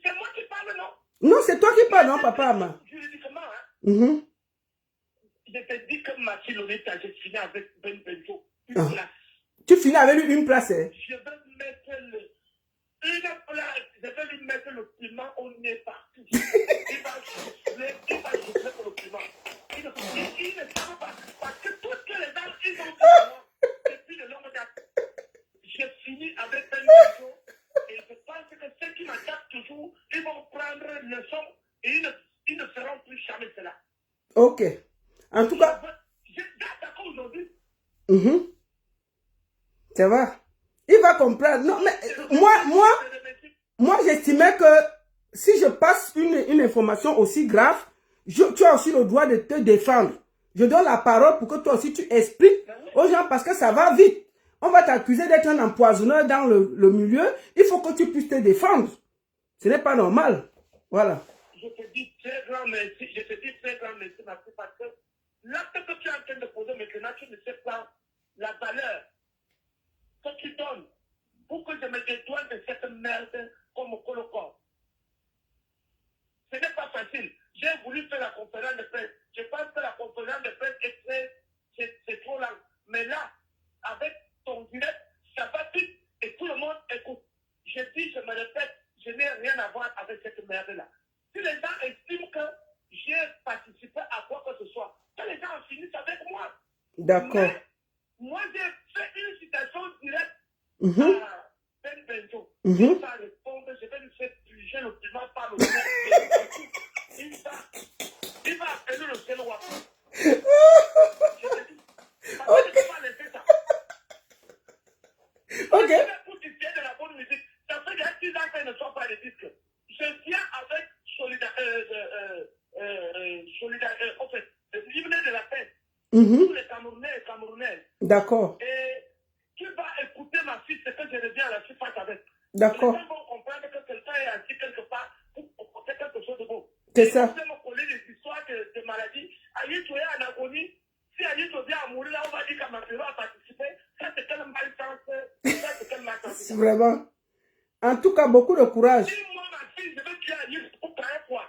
C'est moi qui parle, non? Non, c'est toi qui parles, non, papa Ama. Juridiquement, hein? Je te dis que ma fille Lolita, j'ai fini avec Ben Benjo. Une place. Tu finis avec lui une place, hein? Je vais mettre une place, je vais lui mettre le piment au nez partout. Il va souffler pour le piment. Il ne savent pas. Parce que toutes les gens, ils ont dit à moi, depuis de longue date, j'ai fini avec Ben Benjo. Et je pense que ceux qui m'attaquent toujours, ils vont prendre leçon et ils ne feront plus jamais cela. Ok. En tout cas. J'ai attaqué aujourd'hui. Ça va. Il va comprendre. Non, mais moi j'estimais que si je passe une information aussi grave, tu as aussi le droit de te défendre. Je donne la parole pour que toi aussi tu expliques aux gens parce que ça va vite. On va t'accuser d'être un empoisonneur dans le milieu. Il faut que tu puisses te défendre. Ce n'est pas normal. Voilà. Je te dis très grand merci. Je te dis très grand merci, ma fille, parce que l'acte que tu es en train de poser maintenant, tu ne sais pas la valeur que tu donnes pour que je me détourne de cette merde comme au colocor. Ce n'est pas facile. J'ai voulu faire la conférence de presse. Je pense que la conférence de presse c'est trop lent. Mais là, avec ton direct, ça va vite et tout le monde écoute. Je dis, je me répète, je n'ai rien à voir avec cette merde-là. Si les gens estiment que j'ai participé à quoi que ce soit, que les gens finissent avec moi. D'accord. Moi, j'ai fait une citation directe à Ben Benjo. Il va répondre, je vais lui faire piger le piment par le nez. Il va appeler le ciel roi. Je te dis, parce que je ne peux pas laisser ça. Ok. Pour diffuser de la bonne musique, ça fait des 6 ans qu'elle ne soit pas des disques. Je viens avec en fait, l'hymne de la paix. Tous les Camerounais et Camerounaises. D'accord. Et tu vas écouter ma fille, c'est que je reviens à la surface avec. D'accord. Les gens vont comprendre que quelqu'un est assis quelque part pour porter quelque chose de beau. C'est ça. Vous me coller des histoires de maladies. Aïe, tu es en agonie. Si Aïe, tu viens à mourir, là, on va dire qu'Amapiro a participé. Ça, c'est quel malchance. Ça, c'est quel malchance. Vraiment. En tout cas, beaucoup de courage. Si moi, ma fille, je veux tuer Aïe pour faire quoi?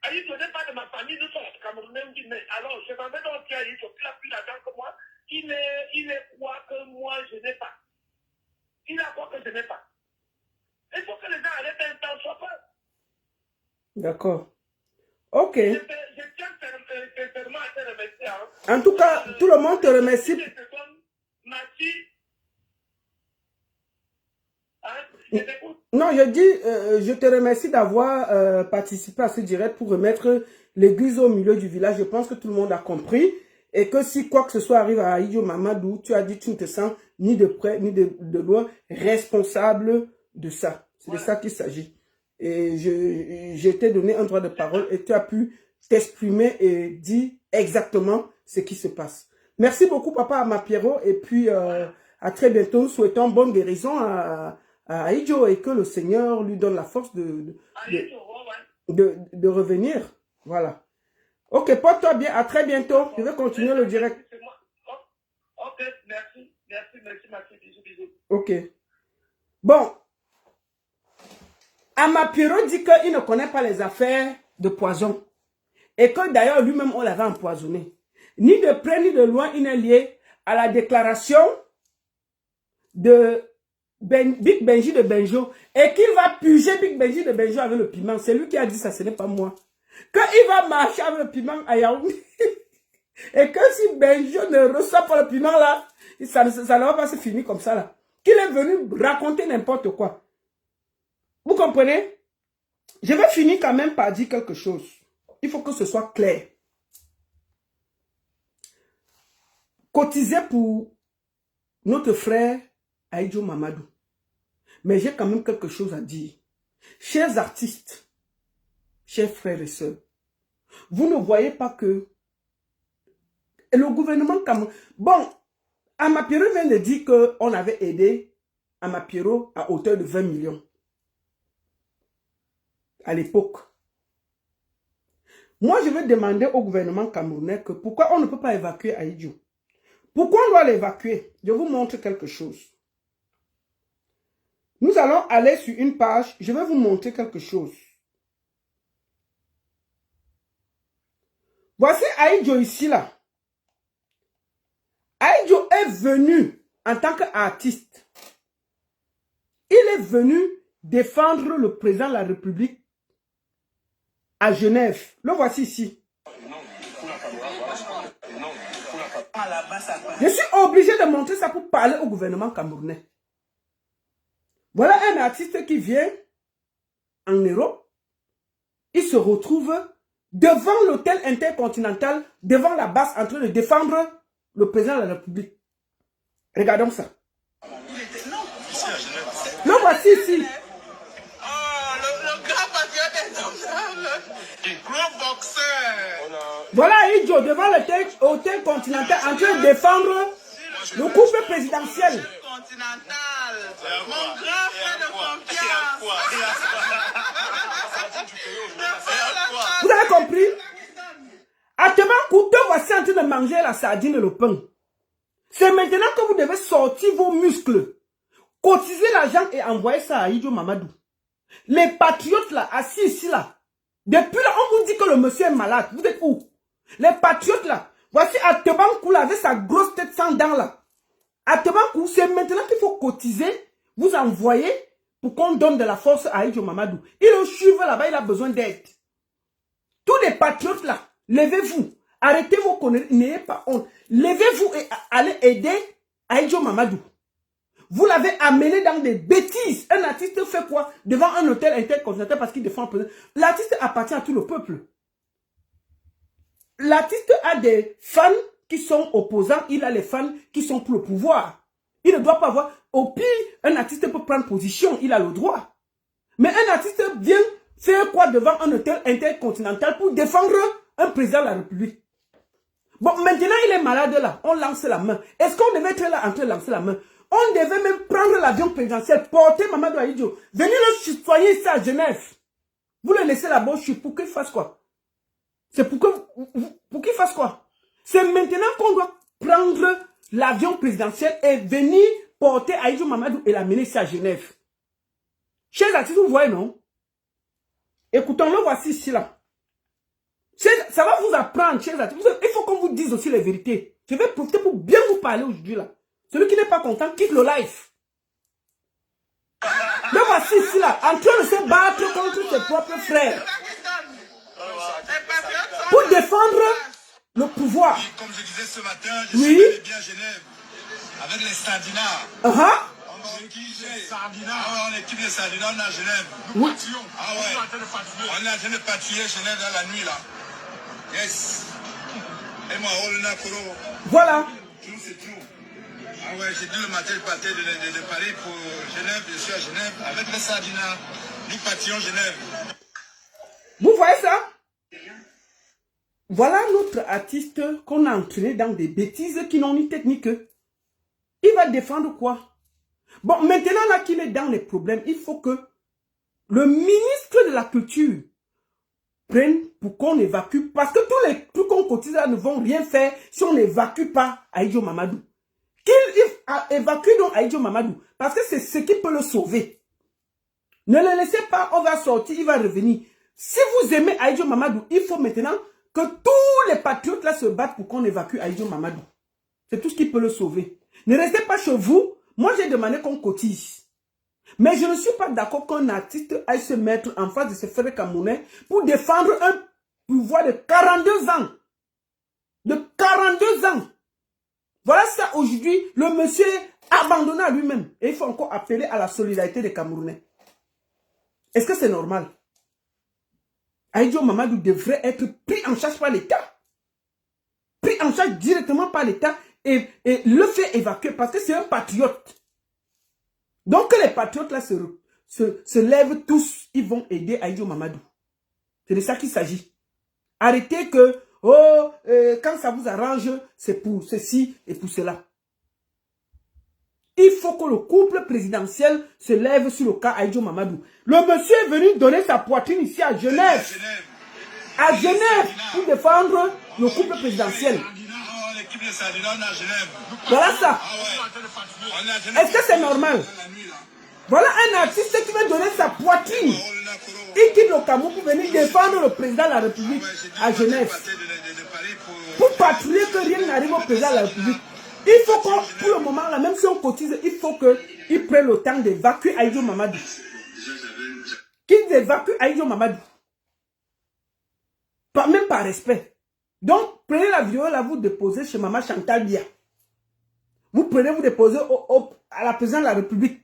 Aïe, tu n'es pas de ma famille, nous sommes Camerounais. Mais alors, je m'en vais donc tuer Aïe, tu as plus d'argent que moi. Il est quoi que moi, je n'ai pas. Il a quoi que je n'ai pas. Il faut que les gens arrêtent un temps, soit pas. D'accord. Ok. Je tiens sincèrement à te remercier. En tout cas, tout le monde te remercie. Merci. Je t'écoute. Non, je dis, je te remercie d'avoir participé à ce direct pour remettre l'église au milieu du village. Je pense que tout le monde a compris. Et que si quoi que ce soit arrive à Aïdjo Mamadou, tu as dit tu ne te sens ni de près ni de loin responsable de ça. C'est de ça qu'il s'agit. Et je t'ai donné un droit de parole et tu as pu t'exprimer et dire exactement ce qui se passe. Merci beaucoup, Papa Ama Pierrot. Et puis, à très bientôt. Nous souhaitons bonne guérison à Aïdjo et que le Seigneur lui donne la force de revenir. Voilà. Ok, porte-toi bien. À très bientôt. Je vais continuer le direct. Ok, merci. merci, bisous, bisous. Ok. Bon. Amapiro dit qu'il ne connaît pas les affaires de poison. Et que d'ailleurs, lui-même, on l'avait empoisonné. Ni de près ni de loin, il n'est lié à la déclaration de Big Benji de Benjo. Et qu'il va puger Big Benji de Benjo avec le piment. C'est lui qui a dit ça, ce n'est pas moi. Qu'il va marcher avec le piment à Yaoundé. Et que si Benjo ne reçoit pas le piment là, ça ne va pas se finir comme ça là. Qu'il est venu raconter n'importe quoi. Vous comprenez? Je vais finir quand même par dire quelque chose. Il faut que ce soit clair. Cotiser pour notre frère Aïdjo Mamadou. Mais j'ai quand même quelque chose à dire. Chers artistes, chers frères et sœurs, vous ne voyez pas que le gouvernement Cameroun... Bon, Amapiro vient de dire qu'on avait aidé Amapiro à hauteur de 20 millions. À l'époque. Moi, je vais demander au gouvernement camerounais que pourquoi on ne peut pas évacuer Aïdjo. Pourquoi on doit l'évacuer? Je vous montre quelque chose. Nous allons aller sur une page. Je vais vous montrer quelque chose. Voici Aïdjo ici, là. Aïdjo est venu en tant qu'artiste. Il est venu défendre le président de la République à Genève. Le voici ici. Je suis obligé de montrer ça pour parler au gouvernement camerounais. Voilà un artiste qui vient en Europe. Il se retrouve devant l'hôtel intercontinental, devant la base, en train de défendre le président de la République. Regardons ça. Le voici ici. Voilà Aïdjo devant l'hôtel continental en train de défendre le couple présidentiel. Mon grand frère de confiance. Vous avez compris? À Temankou, te voici en train de manger la sardine et le pain. C'est maintenant que vous devez sortir vos muscles, cotiser l'argent et envoyer ça à Aïdjo Mamadou. Les patriotes là, assis ici là, depuis là, on vous dit que le monsieur est malade. Vous êtes où? Les patriotes là, voici à Temankou là, avec sa grosse tête sans dents là. À Temankou, c'est maintenant qu'il faut cotiser, vous envoyer pour qu'on donne de la force à Aïdjo Mamadou. Il est au cheveu là-bas, il a besoin d'aide. Tous les patriotes là, levez-vous. Arrêtez vos conneries, n'ayez pas honte. Levez-vous et allez aider Aïdjo Mamadou. Vous l'avez amené dans des bêtises. Un artiste fait quoi devant un hôtel intercontinental parce qu'il défend le président? L'artiste appartient à tout le peuple. L'artiste a des fans qui sont opposants. Il a les fans qui sont pour le pouvoir. Il ne doit pas avoir... Au pire, un artiste peut prendre position. Il a le droit. Mais un artiste vient faire quoi devant un hôtel intercontinental pour défendre un président de la République? Bon, maintenant, il est malade là. On lance la main. Est-ce qu'on devait être là en train de lancer la main? On devait même prendre l'avion présidentiel, porter Mamadou Aïdjo, venir le citoyen ici à Genève. Vous le laissez là-bas pour qu'il fasse quoi? C'est pour qu'il fasse quoi? C'est maintenant qu'on doit prendre l'avion présidentiel et venir porter Aïdjo Mamadou et l'amener ici à Genève. Chers artistes, vous voyez, non? Écoutons-le, voici ici là. Ça va vous apprendre, chers artistes. Il faut qu'on vous dise aussi les vérités. Je vais profiter pour bien vous parler aujourd'hui là. Celui qui n'est pas content, quitte le live. Le voici ici là, en train de se battre contre ses propres frères. Pour défendre le pouvoir. Comme je disais ce matin, je oui. suis bien à Genève. Avec les Sardinards. On équipe les Sardinards, on est à Genève. Oui. Ah ouais. On est en train de patrouiller Genève dans la nuit là. Yes. Et moi, voilà. Tout c'est tout. Ah ouais, j'ai dit le matin, je partais de Paris pour Genève, je suis à Genève avec les Sardinards. Nous partons Genève. Vous voyez ça? Voilà notre artiste qu'on a entraîné dans des bêtises qui n'ont ni technique. Il va défendre quoi? Bon, maintenant là qu'il est dans les problèmes, il faut que le ministre de la Culture prenne pour qu'on évacue. Parce que tous les trucs qu'on cotise là ne vont rien faire si on n'évacue pas Aïdjo Mamadou. Évacuez donc Aïdjo Mamadou. Parce que c'est ce qui peut le sauver. Ne le laissez pas, on va sortir, il va revenir. Si vous aimez Aïdjo Mamadou, il faut maintenant que tous les patriotes là se battent pour qu'on évacue Aïdjo Mamadou. C'est tout ce qui peut le sauver. Ne restez pas chez vous. Moi, j'ai demandé qu'on cotise. Mais je ne suis pas d'accord qu'un artiste aille se mettre en face de ses frères camerounais pour défendre un pouvoir de 42 ans. De 42 ans. Voilà ça aujourd'hui, le monsieur est abandonné à lui-même. Et il faut encore appeler à la solidarité des Camerounais. Est-ce que c'est normal? Aïdjo Mamadou devrait être pris en charge par l'État. Pris en charge directement par l'État et le fait évacuer parce que c'est un patriote. Donc que les patriotes là se lèvent tous, ils vont aider Aïdjo Mamadou. C'est de ça qu'il s'agit. Arrêtez que, quand ça vous arrange, c'est pour ceci et pour cela. Il faut que le couple présidentiel se lève sur le cas Aïdjo Mamadou. Le monsieur est venu donner sa poitrine ici à Genève. À Genève, pour défendre le couple présidentiel. Voilà ça. Est-ce que c'est normal? Voilà un artiste qui va donner sa poitrine. Il quitte le Cameroun pour venir défendre le président de la République à Genève. Pour patrouiller que rien n'arrive au président de la République. Il faut qu'on, pour le moment, là, même si on cotise, il faut qu'ils prennent le temps d'évacuer Aïdjo Mamadou. Qu'ils évacuent Aïdjo Mamadou. Même par respect. Donc, prenez la vidéo là, vous déposez chez Maman Chantal Bia. Vous prenez, vous déposez à la présidente de la République.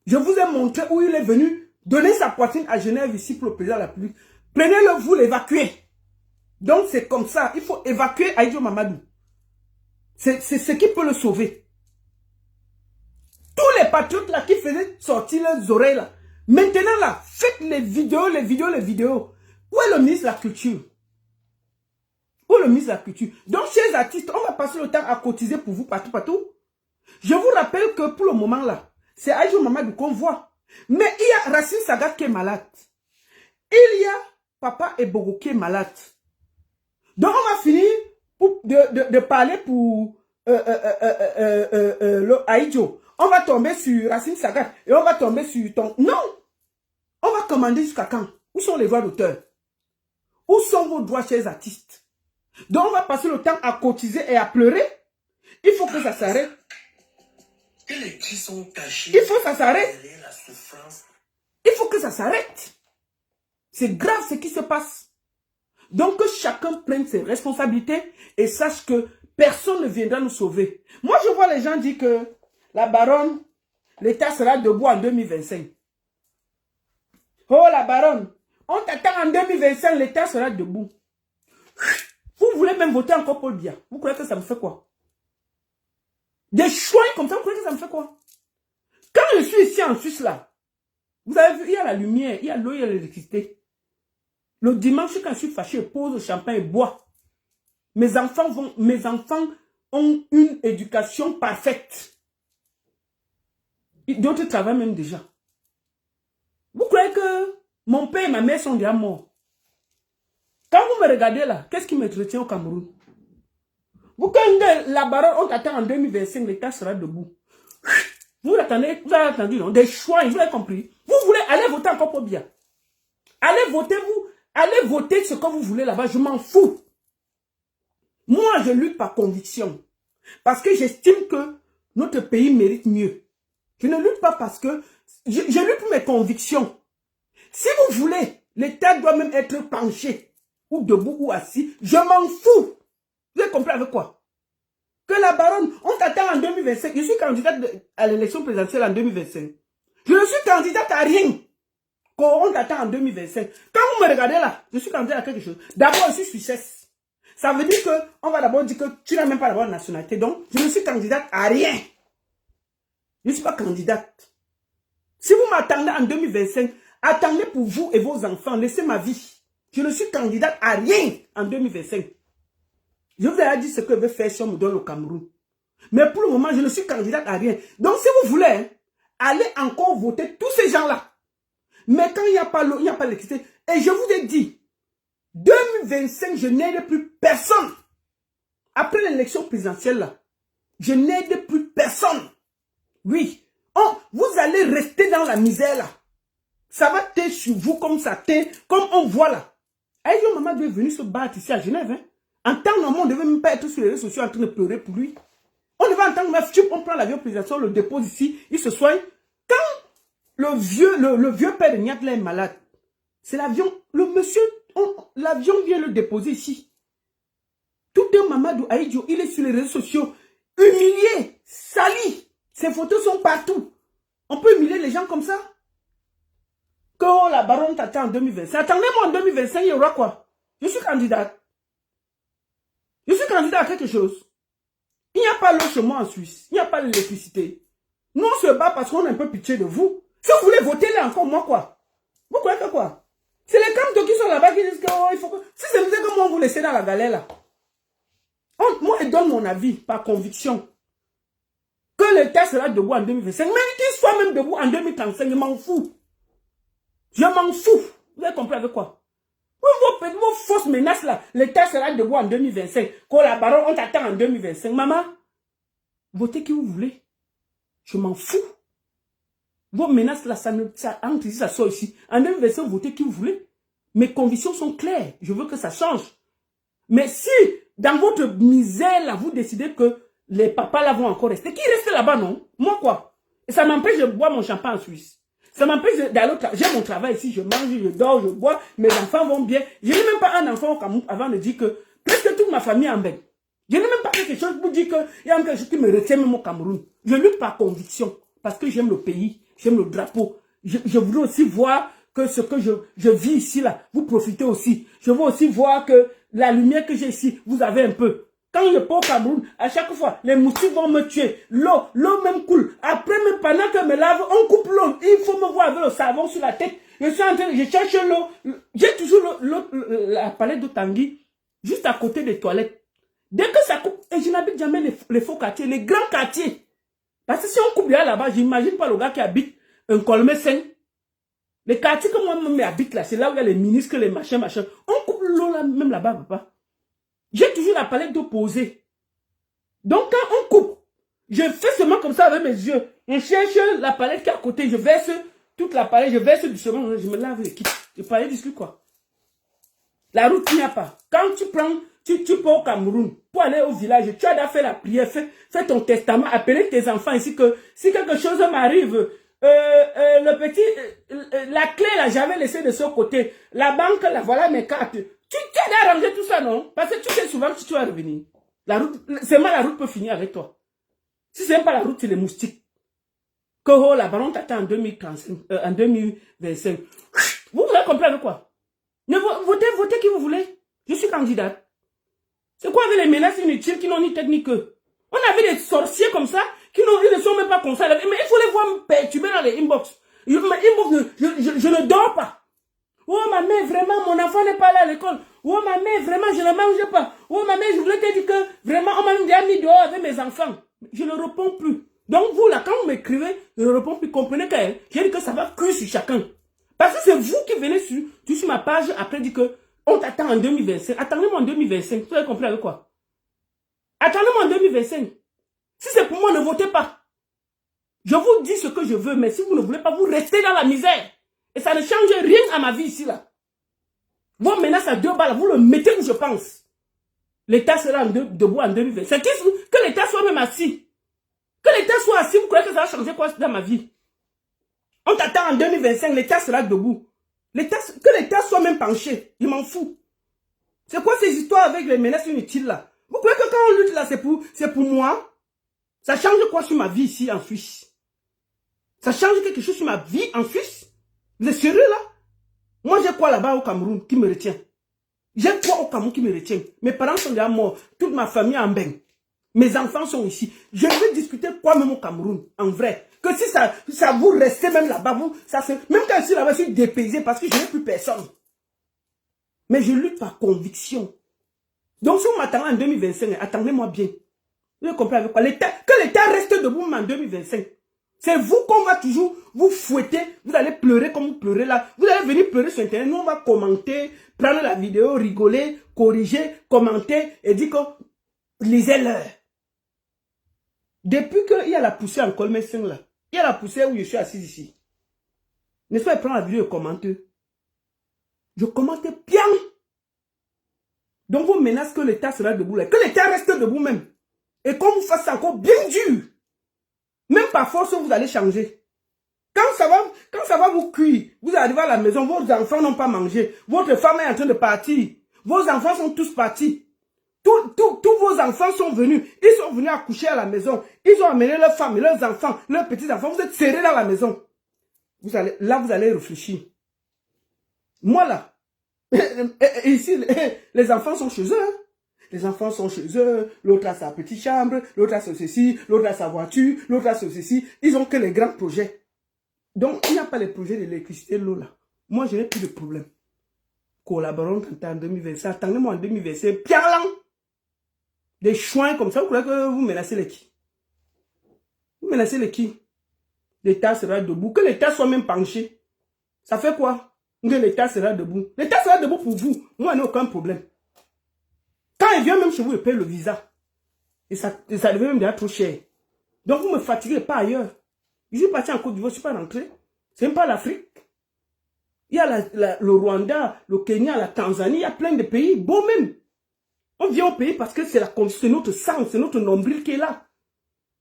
Je vous ai montré où il est venu donner sa poitrine à Genève ici pour le président de la République. Prenez-le, vous l'évacuez. Donc, c'est comme ça. Il faut évacuer Aïdjo Mamadou. C'est ce qui peut le sauver. Tous les patriotes là qui faisaient sortir leurs oreilles là. Maintenant là, faites les vidéos. Où est le ministre de la Culture? Où est le ministre de la Culture? Donc, chers artistes, on va passer le temps à cotiser pour vous partout. Je vous rappelle que pour le moment là, c'est Aïdjo Mamadou qu'on voit. Mais il y a Racine Sagat qui est malade. Il y a Papa Ebogo qui est malade. Donc, on va finir de parler pour le Aïdjo. On va tomber sur Racine Sagat et on va tomber sur ton... Non! On va commander jusqu'à quand? Où sont les droits d'auteur? Où sont vos droits, chers artistes? Donc, on va passer le temps à cotiser et à pleurer. Il faut que ça s'arrête. Que les cris sont cachés. Il faut que ça s'arrête. La souffrance. Il faut que ça s'arrête. C'est grave ce qui se passe. Donc, que chacun prenne ses responsabilités et sache que personne ne viendra nous sauver. Moi, je vois les gens dire que la baronne, l'État sera debout en 2025. Oh, la baronne, on t'attend en 2025, l'État sera debout. Vous voulez même voter encore Paul Biya. Vous croyez que ça me fait quoi? Des choix comme ça, vous croyez que ça me fait quoi? Quand je suis ici en Suisse, là, vous avez vu, il y a la lumière, il y a l'eau, il y a l'électricité. Le dimanche, quand je suis fâché, je pose le champagne et bois. Mes enfants ont une éducation parfaite. D'autres travaillent même déjà. Vous croyez que mon père et ma mère sont déjà morts? Quand vous me regardez là, qu'est-ce qui me retient au Cameroun? Vous, quand la baronne, on t'attend en 2025, l'État sera debout. Vous attendez, vous avez entendu, non? Des choix, vous avez compris. Vous voulez aller voter encore pour bien. Allez voter, allez voter ce que vous voulez là-bas, je m'en fous. Moi, je lutte par conviction. Parce que j'estime que notre pays mérite mieux. Je ne lutte pas parce que... Je lutte pour mes convictions. Si vous voulez, l'État doit même être penché. Ou debout ou assis. Je m'en fous. Vous avez compris avec quoi? Que la baronne, on t'attend en 2025. Je suis candidate à l'élection présidentielle en 2025. Je ne suis candidate à rien. On t'attend en 2025. Quand vous me regardez là, je suis candidate à quelque chose. D'abord, je suis suissesse. Ça veut dire que on va d'abord dire que tu n'as même pas d'abord de nationalité. Donc, je ne suis candidate à rien. Je ne suis pas candidate. Si vous m'attendez en 2025, attendez pour vous et vos enfants. Laissez ma vie. Je ne suis candidate à rien en 2025. Je vous ai dit ce que veut faire si on me donne le Cameroun. Mais pour le moment, je ne suis candidate à rien. Donc, si vous voulez, hein, allez encore voter tous ces gens-là. Mais quand il n'y a pas l'eau, il n'y a pas l'électricité. Et je vous ai dit, 2025, je n'aiderai plus personne. Après l'élection présidentielle, là, Je n'aide plus personne. Oui. Oh, vous allez rester dans la misère là. Ça va t'être sur vous comme ça t'est, comme on voit là. Aïjo Mamadou est venu se battre ici à Genève. Hein. En temps normal, on ne devait même pas être sur les réseaux sociaux en train de pleurer pour lui. On devait entendre ma fille, on prend l'avion présidentiel, on le dépose ici, il se soigne. Quand le vieux père de Niatla est malade, c'est l'avion, le monsieur, l'avion vient le déposer ici. Tout un Mamadou Aïdjo, il est sur les réseaux sociaux, humilié, sali. Ses photos sont partout. On peut humilier les gens comme ça. Que oh, la baronne t'attend en 2025. Attendez-moi en 2025, il y aura quoi? Je suis candidate. Je suis candidat à quelque chose. Il n'y a pas l'eau chez moi en Suisse. Il n'y a pas l'électricité. Nous, on se bat parce qu'on a un peu pitié de vous. Si vous voulez voter là encore, moi quoi? Vous croyez que quoi? C'est les camps qui sont là-bas qui disent que oh, il faut que... Si c'est comme moi, vous laissez dans la galère là. Moi, je donne mon avis par conviction. Que l'État sera debout en 2025. Mais qu'il soit même debout en 2035, je m'en fous. Je m'en fous. Vous avez compris avec quoi? Vos fausses menaces là, l'État sera debout en 2025. Collaborons, on t'attend en 2025. Maman, votez qui vous voulez. Je m'en fous. Vos menaces là, ça sort ici. En 2025, votez qui vous voulez. Mes convictions sont claires. Je veux que ça change. Mais si, dans votre misère là, vous décidez que les papas là vont encore rester, qui reste là-bas, non? Moi quoi? Et ça m'empêche de boire mon champagne en Suisse. Ça m'empêche d'aller au travail. J'ai mon travail ici, je mange, je dors, je bois, mes enfants vont bien. Je n'ai même pas un enfant au Cameroun avant de dire que presque toute ma famille est en bain. Je n'ai même pas fait quelque chose pour dire qu'il y a quelque chose qui me retient même au Cameroun. Je lutte par conviction, parce que j'aime le pays, j'aime le drapeau. Je voudrais aussi voir que ce que je vis ici, là, vous profitez aussi. Je veux aussi voir que la lumière que j'ai ici, vous avez un peu. Quand je pars au Cameroun, à chaque fois, les moustiques vont me tuer. L'eau même coule. Après, même pendant que je me lave, on coupe l'eau. Il faut me voir avec le savon sur la tête. Je suis en train, je cherche l'eau. J'ai toujours la palette de Tanguy juste à côté des toilettes. Dès que ça coupe, et je n'habite jamais les faux quartiers, les grands quartiers. Parce que si on coupe là-bas, j'imagine pas le gars qui habite un Colmé 5. Les quartiers que moi-même habite là, c'est là où il y a les ministres, les machins. On coupe l'eau là, même là-bas, papa. J'ai toujours la palette d'eau posée. Donc quand on coupe, je fais seulement comme ça avec mes yeux. Je cherche la palette qui est à côté. Je verse toute la palette. Je verse du second. Je me lave les kits. Je parlais du quoi. La route n'y a pas. Quand tu prends, tu pars au Cameroun pour aller au village, tu as déjà fait la prière. Fais ton testament. Appelez tes enfants ici que si quelque chose m'arrive, le petit, la clé là, j'avais laissé de ce côté. La banque là, voilà mes cartes. Tu as arrangé tout ça, non? Parce que tu sais souvent que tu vas revenir. La route, seulement la route peut finir avec toi. Si ce n'est pas la route, c'est les moustiques. Que oh, la baronne t'attend en 2025. Vous avez compris avec quoi? Votez qui vous voulez. Je suis candidate. C'est quoi avec les menaces inutiles qui n'ont ni tête ni queue? On avait des sorciers comme ça qui ne sont même pas comme ça. Mais il faut les voir me perturber dans les inbox. Je ne dors pas. Oh ma mère, vraiment, mon enfant n'est pas là à l'école. Oh ma mère, vraiment, je ne mange pas. Oh ma mère, je voulais te dire que vraiment, on m'a déjà mis dehors avec mes enfants. Je ne réponds plus. Donc vous là, quand vous m'écrivez, je ne réponds plus. Comprenez que j'ai dit que ça va cuire sur chacun. Parce que c'est vous qui venez sur ma page après dire que on t'attend en 2025. Attendez-moi en 2025. Vous avez compris avec quoi? Attendez-moi en 2025. Si c'est pour moi, ne votez pas. Je vous dis ce que je veux, mais si vous ne voulez pas, vous restez dans la misère. Et ça ne change rien à ma vie ici, là. Vos menaces à 2 balles, vous le mettez où je pense. L'État sera debout en 2025. Que l'État soit même assis. Que l'État soit assis, vous croyez que ça va changer quoi dans ma vie? On t'attend en 2025, l'État sera debout. Que l'État soit même penché. Je m'en fous. C'est quoi ces histoires avec les menaces inutiles, là? Vous croyez que quand on lutte, là, c'est pour moi? Ça change quoi sur ma vie ici, en Suisse? Ça change quelque chose sur ma vie en Suisse? Vous êtes sérieux là? Moi j'ai quoi là-bas au Cameroun qui me retient? J'ai quoi au Cameroun qui me retient? Mes parents sont déjà morts, toute ma famille est en bain. Mes enfants sont ici. Je vais discuter quoi même au Cameroun, en vrai? Que si ça vous restez même là-bas, même quand je suis là-bas, je suis dépaysé parce que je n'ai plus personne. Mais je lutte par conviction. Donc si vous m'attendez en 2025, attendez-moi bien. Vous comprenez avec quoi? Que l'État reste debout en 2025. C'est vous qu'on va toujours vous fouetter. Vous allez pleurer comme vous pleurez là. Vous allez venir pleurer sur Internet. Nous, on va commenter, prendre la vidéo, rigoler, corriger, commenter et dire que lisez-leur. Depuis qu'il y a la poussée en Colmessin là, il y a la poussée où je suis assis ici. N'est-ce pas, prendre la vidéo et commenter. Je commentais bien. Donc vous menacez que l'État sera debout là. Que l'État reste debout même. Et qu'on vous fasse encore bien dur. Même par force, vous allez changer. Quand ça va vous cuire, vous arrivez à la maison, vos enfants n'ont pas mangé. Votre femme est en train de partir. Vos enfants sont tous partis. Tous vos enfants sont venus. Ils sont venus accoucher à la maison. Ils ont amené leurs femmes, leurs enfants, leurs petits-enfants. Vous êtes serrés dans la maison. Vous allez réfléchir. Moi là, ici, les enfants sont chez eux. Hein. Les enfants sont chez eux. L'autre a sa petite chambre. L'autre a ceci. L'autre a sa voiture. L'autre a ceci. Ils ont que les grands projets. Donc, il n'y a pas les projets d'électricité de l'eau là. Moi, je n'ai plus de problème. Collaborons en 2025. Attendez-moi en 2025. Pialang! Des chouins comme ça. Vous croyez que vous menacez les qui? Vous menacez les qui? L'État sera debout. Que l'État soit même penché. Ça fait quoi? Que l'État sera debout. L'État sera debout pour vous. Moi, je n'ai aucun problème. Quand il vient même chez vous, il paye le visa. Et ça devient même déjà trop cher. Donc, vous ne me fatiguez pas ailleurs. Je suis parti en Côte d'Ivoire, je ne suis pas rentré. C'est même pas l'Afrique. Il y a le Rwanda, le Kenya, la Tanzanie, il y a plein de pays, beaux même. On vient au pays parce que c'est notre sang, c'est notre nombril qui est là.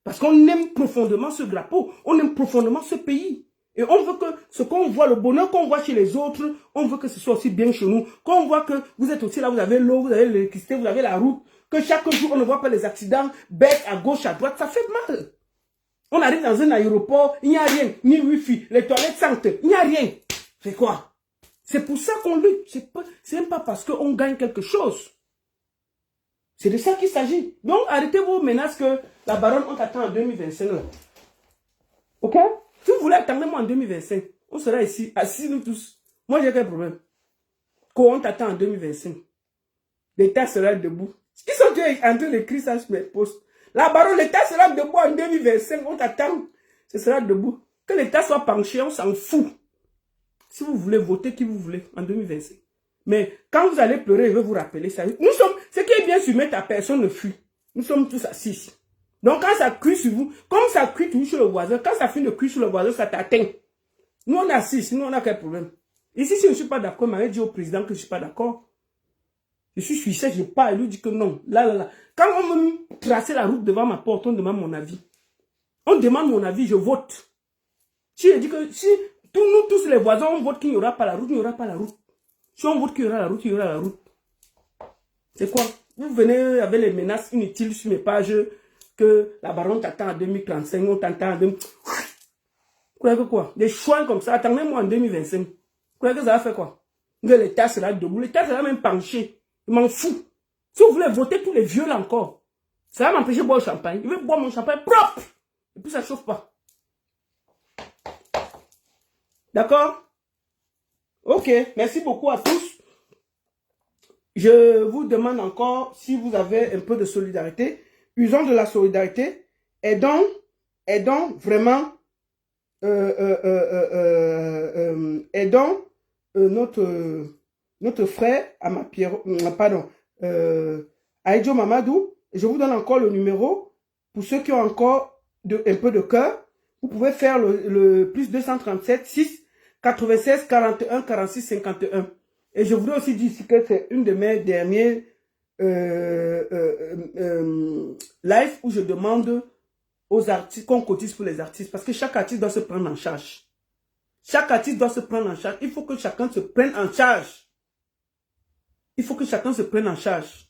Parce qu'on aime profondément ce drapeau, on aime profondément ce pays. Et on veut que ce qu'on voit, le bonheur qu'on voit chez les autres, on veut que ce soit aussi bien chez nous. Qu'on voit que vous êtes aussi là, vous avez l'eau, vous avez l'électricité, vous avez la route. Que chaque jour, on ne voit pas les accidents, bêtes à gauche, à droite, ça fait mal. On arrive dans un aéroport, il n'y a rien, ni wifi, les toilettes sentent, il n'y a rien. C'est quoi? C'est pour ça qu'on lutte. C'est même pas parce qu'on gagne quelque chose. C'est de ça qu'il s'agit. Donc, arrêtez vos menaces que la baronne, on t'attend en 2025. Là. Ok? Si vous voulez attendre moi en 2025, on sera ici, assis nous tous. Moi, j'ai quel problème? Qu'on t'attend en 2025. L'État sera debout. Qui sont en train d'écrire ça sur mes posts? La baronne, l'État sera debout en 2025. On t'attend. Ce sera debout. Que l'État soit penché, on s'en fout. Si vous voulez voter qui vous voulez en 2025. Mais quand vous allez pleurer, je vais vous rappeler ça. Nous sommes, ce qui est bien sur mettre à personne ne fuit. Nous sommes tous assis. Donc quand ça cuit sur vous, comme ça cuit toujours sur le voisin, quand ça finit de cuire sur le voisin, ça t'atteint. Nous on est assis, sinon on n'a quel problème. Ici, si je ne suis pas d'accord, m'avait dit au président que je ne suis pas d'accord. Je suis suicide, je parle, il lui dit que non. Là. Quand on veut me tracer la route devant ma porte, on demande mon avis. On demande mon avis, je vote. Si je dis que si nous tous les voisins, on vote qu'il n'y aura pas la route, il n'y aura pas la route. Si on vote qu'il y aura la route, il y aura la route. C'est quoi? Vous venez avec les menaces inutiles sur mes pages que la baronne t'attend en 2035, on t'attend en 2000. Vous croyez que quoi? Des choix comme ça, attendez-moi en 2025. Vous croyez que ça va faire quoi? Que l'État sera debout, l'État sera même penché. Je m'en fous. Si vous voulez voter tous les vieux là encore, ça va m'empêcher de boire le champagne. Je vais boire mon champagne propre. Et puis ça ne chauffe pas. D'accord? Ok, merci beaucoup à tous. Je vous demande encore si vous avez un peu de solidarité. Usons de la solidarité. Aidons vraiment. Aidons notre frère Aïdjo Mamadou. Je vous donne encore le numéro. Pour ceux qui ont encore un peu de cœur, vous pouvez faire le plus 237 6 96 41 46 51. Et je voudrais aussi dire ici que c'est une de mes dernières live où je demande aux artistes qu'on cotise pour les artistes. Parce que chaque artiste doit se prendre en charge. Chaque artiste doit se prendre en charge. Il faut que chacun se prenne en charge. Il faut que chacun se prenne en charge.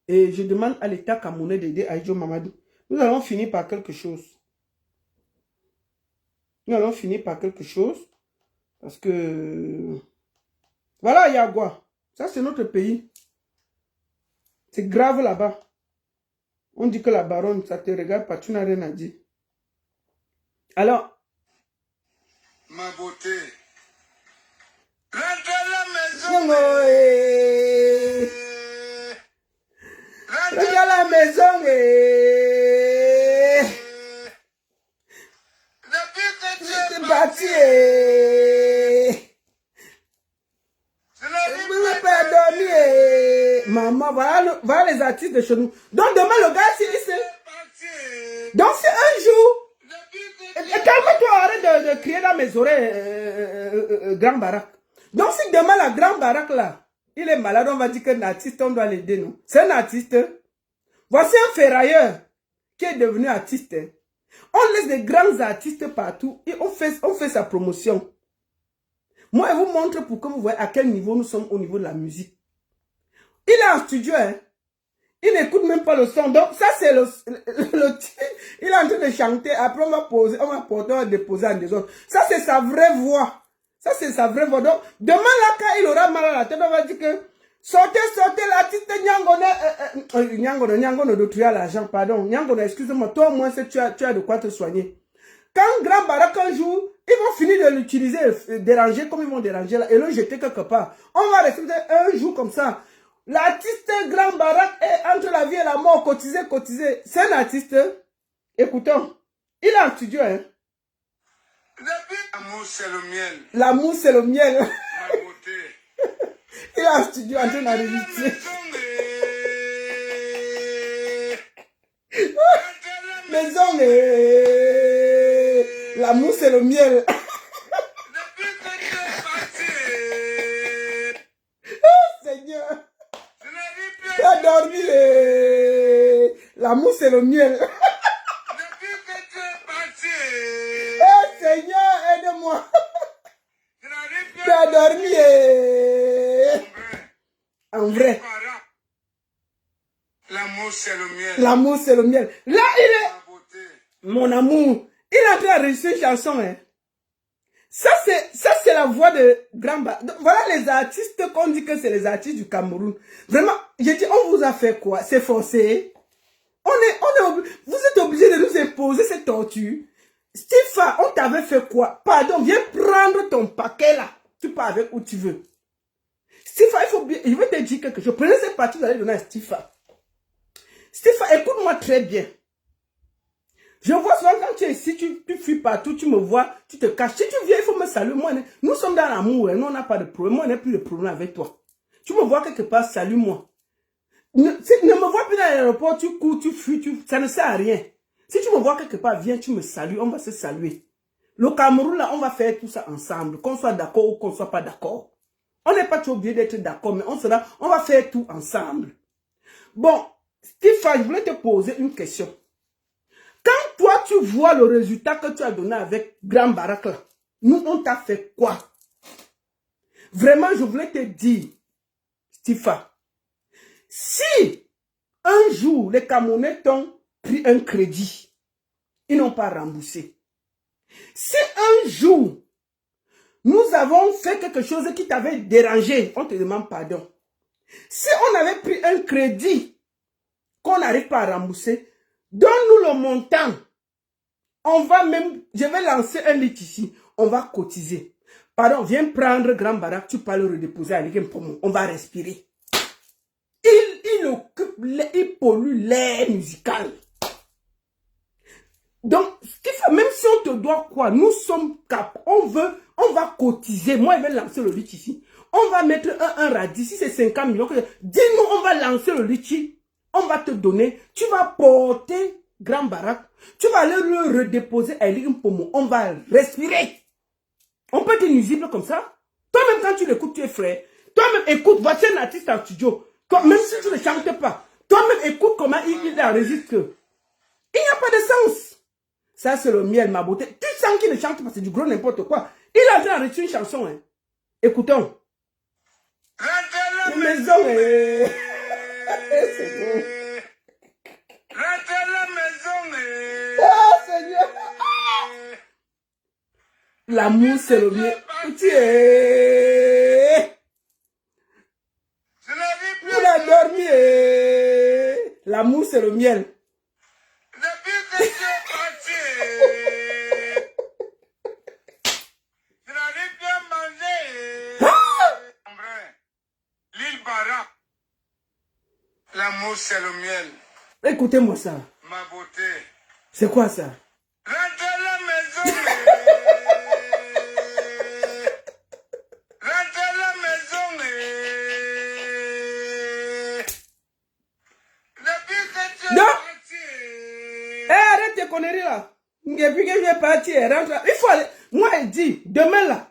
Et je demande à l'État camerounais d'aider Aïdjo Mamadou. Nous allons finir par quelque chose. Nous allons finir par quelque chose. Parce que... Voilà, Yagua. Ça, c'est notre pays. C'est grave là-bas. On dit que la baronne, ça te regarde pas. Tu n'as rien à dire. Alors... Ma beauté. Rentre à la maison. Rentre à la maison. Depuis que tu es parti. Je Pas dormir. Maman, voilà les artistes de chez nous. Donc demain, le gars, s'il sait. Donc c'est un jour. Calme-toi, arrête de crier dans mes oreilles, Grand Barak. Donc si demain la Grand Barak là, il est malade, on va dire qu'un artiste, on doit l'aider, non? C'est un artiste. Voici un ferrailleur qui est devenu artiste. On laisse des grands artistes partout et on fait sa promotion. Moi, je vous montre pour que vous voyez à quel niveau nous sommes au niveau de la musique. Il est en studio, hein. Il n'écoute même pas le son. Donc, ça, c'est le il est en train de chanter. Après, on va porter, on va déposer en désordre. Ça, c'est sa vraie voix. Ça, c'est sa vraie voix. Donc, demain, là, quand il aura mal à la tête, on va dire que sortez, l'artiste Nyangono de tuer l'argent, pardon. Nyangono, excuse-moi, toi, au moins, tu as de quoi te soigner. Quand Grand Barak, un jour, ils vont finir de l'utiliser, déranger comme ils vont déranger là, et le jeter quelque part. On va rester un jour comme ça. L'artiste Grand Barak est entre la vie et la mort, cotisé. C'est un artiste. Écoutons. Il est en studio, hein. L'amour, c'est le miel. L'amour, c'est le miel. Ma beauté. Il est en studio en train d'enregistrer. Maison, l'amour, c'est le miel. Oh, Seigneur. Tu as dormi. L'amour, c'est le miel. Oh, Seigneur, aide-moi. Tu as dormi. En vrai. L'amour, c'est le miel. L'amour, c'est le miel. Là, il est... Mon amour. Il a en train d'enregistrer une chanson, hein. Ça, c'est la voix de Grand Barak. Voilà les artistes qu'on dit que c'est les artistes du Cameroun. Vraiment, j'ai dit, on vous a fait quoi? C'est forcé. Vous êtes obligés de nous imposer cette torture. Stifa, on t'avait fait quoi? Pardon, viens prendre ton paquet là. Tu pars avec où tu veux. Stifa, il faut bien... Je vais te dire quelque chose. Prenez cette partie, vous allez donner à Stifa. Stifa, écoute-moi très bien. Je vois souvent quand tu es ici, tu fuis partout, tu me vois, tu te caches. Si tu viens, il faut me saluer. Moi, nous sommes dans l'amour, nous on n'a pas de problème. Moi, on n'a plus de problème avec toi. Tu me vois quelque part, salue-moi. Ne me vois plus dans l'aéroport, tu cours, tu fuis, ça ne sert à rien. Si tu me vois quelque part, viens, tu me salues, on va se saluer. Le Cameroun, là, on va faire tout ça ensemble, qu'on soit d'accord ou qu'on soit pas d'accord. On n'est pas trop obligé d'être d'accord, mais on va faire tout ensemble. Bon, Stéphane, je voulais te poser une question. Quand toi, tu vois le résultat que tu as donné avec Grand Barak, là, nous, on t'a fait quoi? Vraiment, je voulais te dire, Stéphane, si un jour, les Camerounais t'ont pris un crédit, ils n'ont pas remboursé. Si un jour, nous avons fait quelque chose qui t'avait dérangé, on te demande pardon. Si on avait pris un crédit qu'on n'arrive pas à rembourser, donne-nous le montant. On va même, je vais lancer un lit ici, on va cotiser. Pardon, viens prendre Grand Barak, tu peux le redéposer à l'Iguem Pomo, on va respirer. Il pollue l'air musical. Donc, même si on te doit quoi, nous sommes capables, on va cotiser. Moi, je vais lancer le litchi ici. On va mettre un radis, si c'est 50 millions, dis-nous, on va lancer le litchi. On va te donner, tu vas porter Grand Barak, tu vas aller le redéposer à l'Iguem Pomo, on va respirer. On peut être nuisible comme ça. Toi-même, quand tu l'écoutes, tu es frais. Toi-même, écoute, voici un artiste en studio. Même si tu ne chantes pas, toi-même, écoute comment il enregistre. Il n'y a pas de sens. Ça, c'est le miel, ma beauté. Tu sens qu'il ne chante pas, c'est du gros n'importe quoi. Il a fait enregistrer une chanson. Hein. Écoutons. La maison est... Ah, Seigneur. L'amour, c'est le miel. Vous la dormi. L'amour, c'est le miel. Depuis que tu es parti, je n'arrive plus à manger. L'île Barak. L'amour, c'est le miel. Écoutez-moi ça. Ma beauté. C'est quoi ça? Rentre à la maison. Rentre à la maison. Depuis que tu es parti. conneries là. Depuis que je suis parti, elle rentre là. Il faut aller. Moi, elle dit, demain là,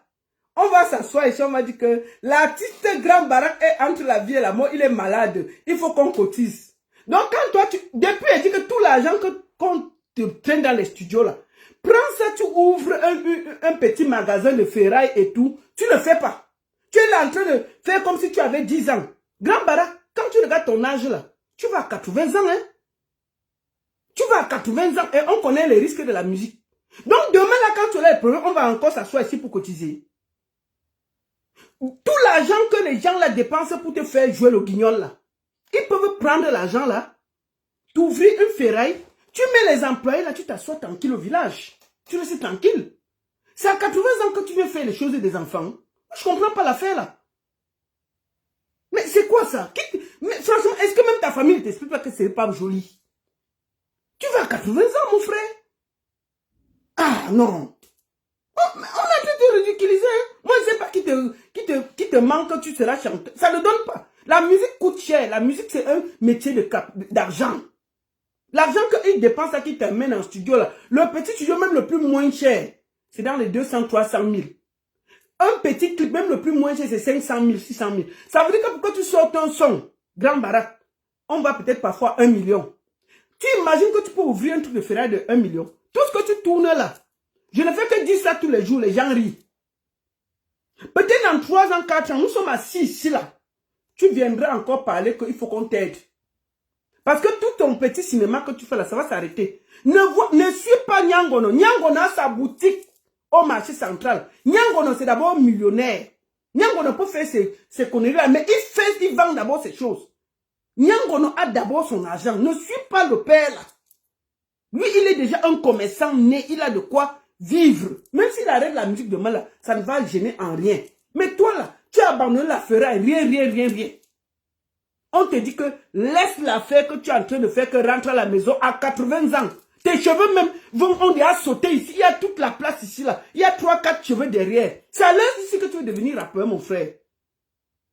on va s'asseoir et on va dire que l'artiste Grand Barak est entre la vie et la mort, il est malade. Il faut qu'on cotise. Donc quand toi, depuis elle dit que tout l'argent qu'on te prend dans les studios là, prends ça, tu ouvres un petit magasin de ferraille et tout. Tu ne fais pas. Tu es là en train de faire comme si tu avais 10 ans. Grand Barak, quand tu regardes ton âge là, tu vas à 80 ans, hein. Tu vas à 80 ans et on connaît les risques de la musique. Donc demain là, quand tu as les problèmes, on va encore s'asseoir ici pour cotiser. Tout l'argent que les gens là dépensent pour te faire jouer le guignol là, ils peuvent prendre l'argent là, t'ouvrir une ferraille, tu mets les employés là, tu t'assois tranquille au village. Tu restes tranquille. C'est à 80 ans que tu viens faire les choses des enfants. Je comprends pas l'affaire là. Mais c'est quoi ça? Mais franchement, est-ce que même ta famille ne t'explique pas que c'est pas joli? Tu vas à 80 ans, mon frère. Ah non. On a tout te ridiculiser. Hein? Moi, je ne sais pas qui te manque, tu seras chanteur. Ça ne donne pas. La musique coûte cher. La musique, c'est un métier d'argent. L'argent qu'ils dépensent là, qui t'amène en studio, là, le petit studio, même le plus moins cher, c'est dans les 200, 300 000. Un petit clip, même le plus moins cher, c'est 500 000, 600 000. Ça veut dire que pourquoi tu sortes un son, Grand Barak, on va peut-être parfois 1 million. Tu imagines que tu peux ouvrir un truc de ferraille de 1 million. Tout ce que tu tournes là, je ne fais que dire ça tous les jours, les gens rient. Peut-être dans 3 ans, 4 ans, nous sommes assis ici là. Tu viendras encore parler qu'il faut qu'on t'aide. Parce que tout ton petit cinéma que tu fais là, ça va s'arrêter. Ne suis pas Nyangono. Nyangono a sa boutique au marché central. Nyangono, c'est d'abord millionnaire. Nyangono peut faire ces conneries là, mais il vend d'abord ces choses. Nyangono a d'abord son argent. Ne suis pas le père là. Lui, il est déjà un commerçant né. Il a de quoi vivre. Même s'il arrête la musique demain là, ça ne va le gêner en rien. Mais toi là, tu as abandonné la ferraille. Rien. On te dit que laisse l'affaire que tu es en train de faire, que rentre à la maison à 80 ans. Tes cheveux même on dirait sauter ici. Il y a toute la place ici là. Il y a 3-4 cheveux derrière. C'est à l'âge ici que tu veux devenir rappeur, mon frère.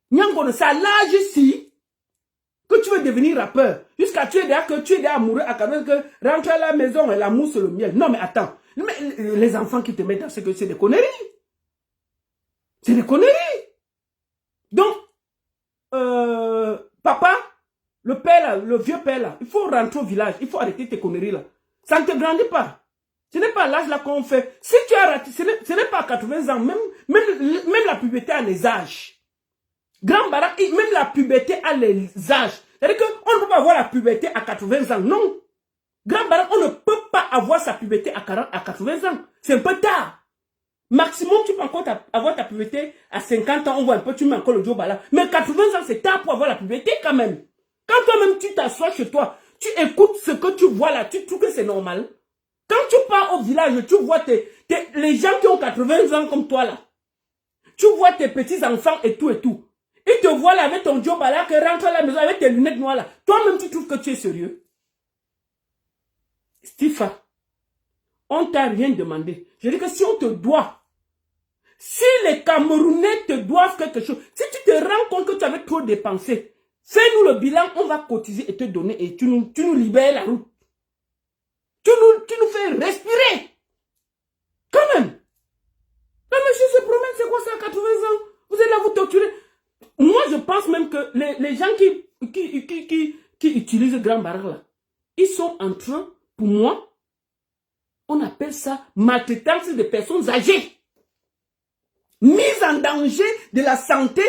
Nyangono, c'est à l'âge ici que tu veux devenir rappeur. Jusqu'à tu es déjà amoureux à 80 que rentre à la maison et l'amour c'est le miel. Non mais attends. Mais les enfants qui te mettent dans ce que c'est des conneries. C'est des conneries. Donc, papa, le père là, le vieux père là, il faut rentrer au village, il faut arrêter tes conneries là. Ça ne te grandit pas. Ce n'est pas l'âge là qu'on fait. Si tu as raté, ce n'est pas à 80 ans, même la puberté a les âges. Grand Barak, même la puberté a les âges. C'est-à-dire qu'on ne peut pas avoir la puberté à 80 ans, non. Grand Barak, on ne peut pas avoir sa puberté à 80 ans. C'est un peu tard. Maximum, tu peux encore avoir ta puberté à 50 ans, on voit un peu, tu mets encore le job là. Mais 80 ans, c'est tard pour avoir la puberté quand même. Quand toi-même, tu t'assois chez toi, tu écoutes ce que tu vois là, tu trouves que c'est normal. Quand tu pars au village, tu vois les gens qui ont 80 ans comme toi là. Tu vois tes petits-enfants et tout. Ils te voient là avec ton job là, que rentre à la maison avec tes lunettes noires là. Toi-même, tu trouves que tu es sérieux. Stifa, on t'a rien demandé. Je dis que si on te doit, si les Camerounais te doivent quelque chose, si tu te rends compte que tu avais trop dépensé, fais-nous le bilan, on va cotiser et te donner et tu nous libères la route. Tu nous fais respirer. Quand même. Le monsieur se promène, c'est quoi ça à 80 ans? Vous êtes là, vous torturez. Moi, je pense même que les gens qui utilisent Grand Barak là, ils sont en train, pour moi, on appelle ça maltraitance des personnes âgées. Mise en danger de la santé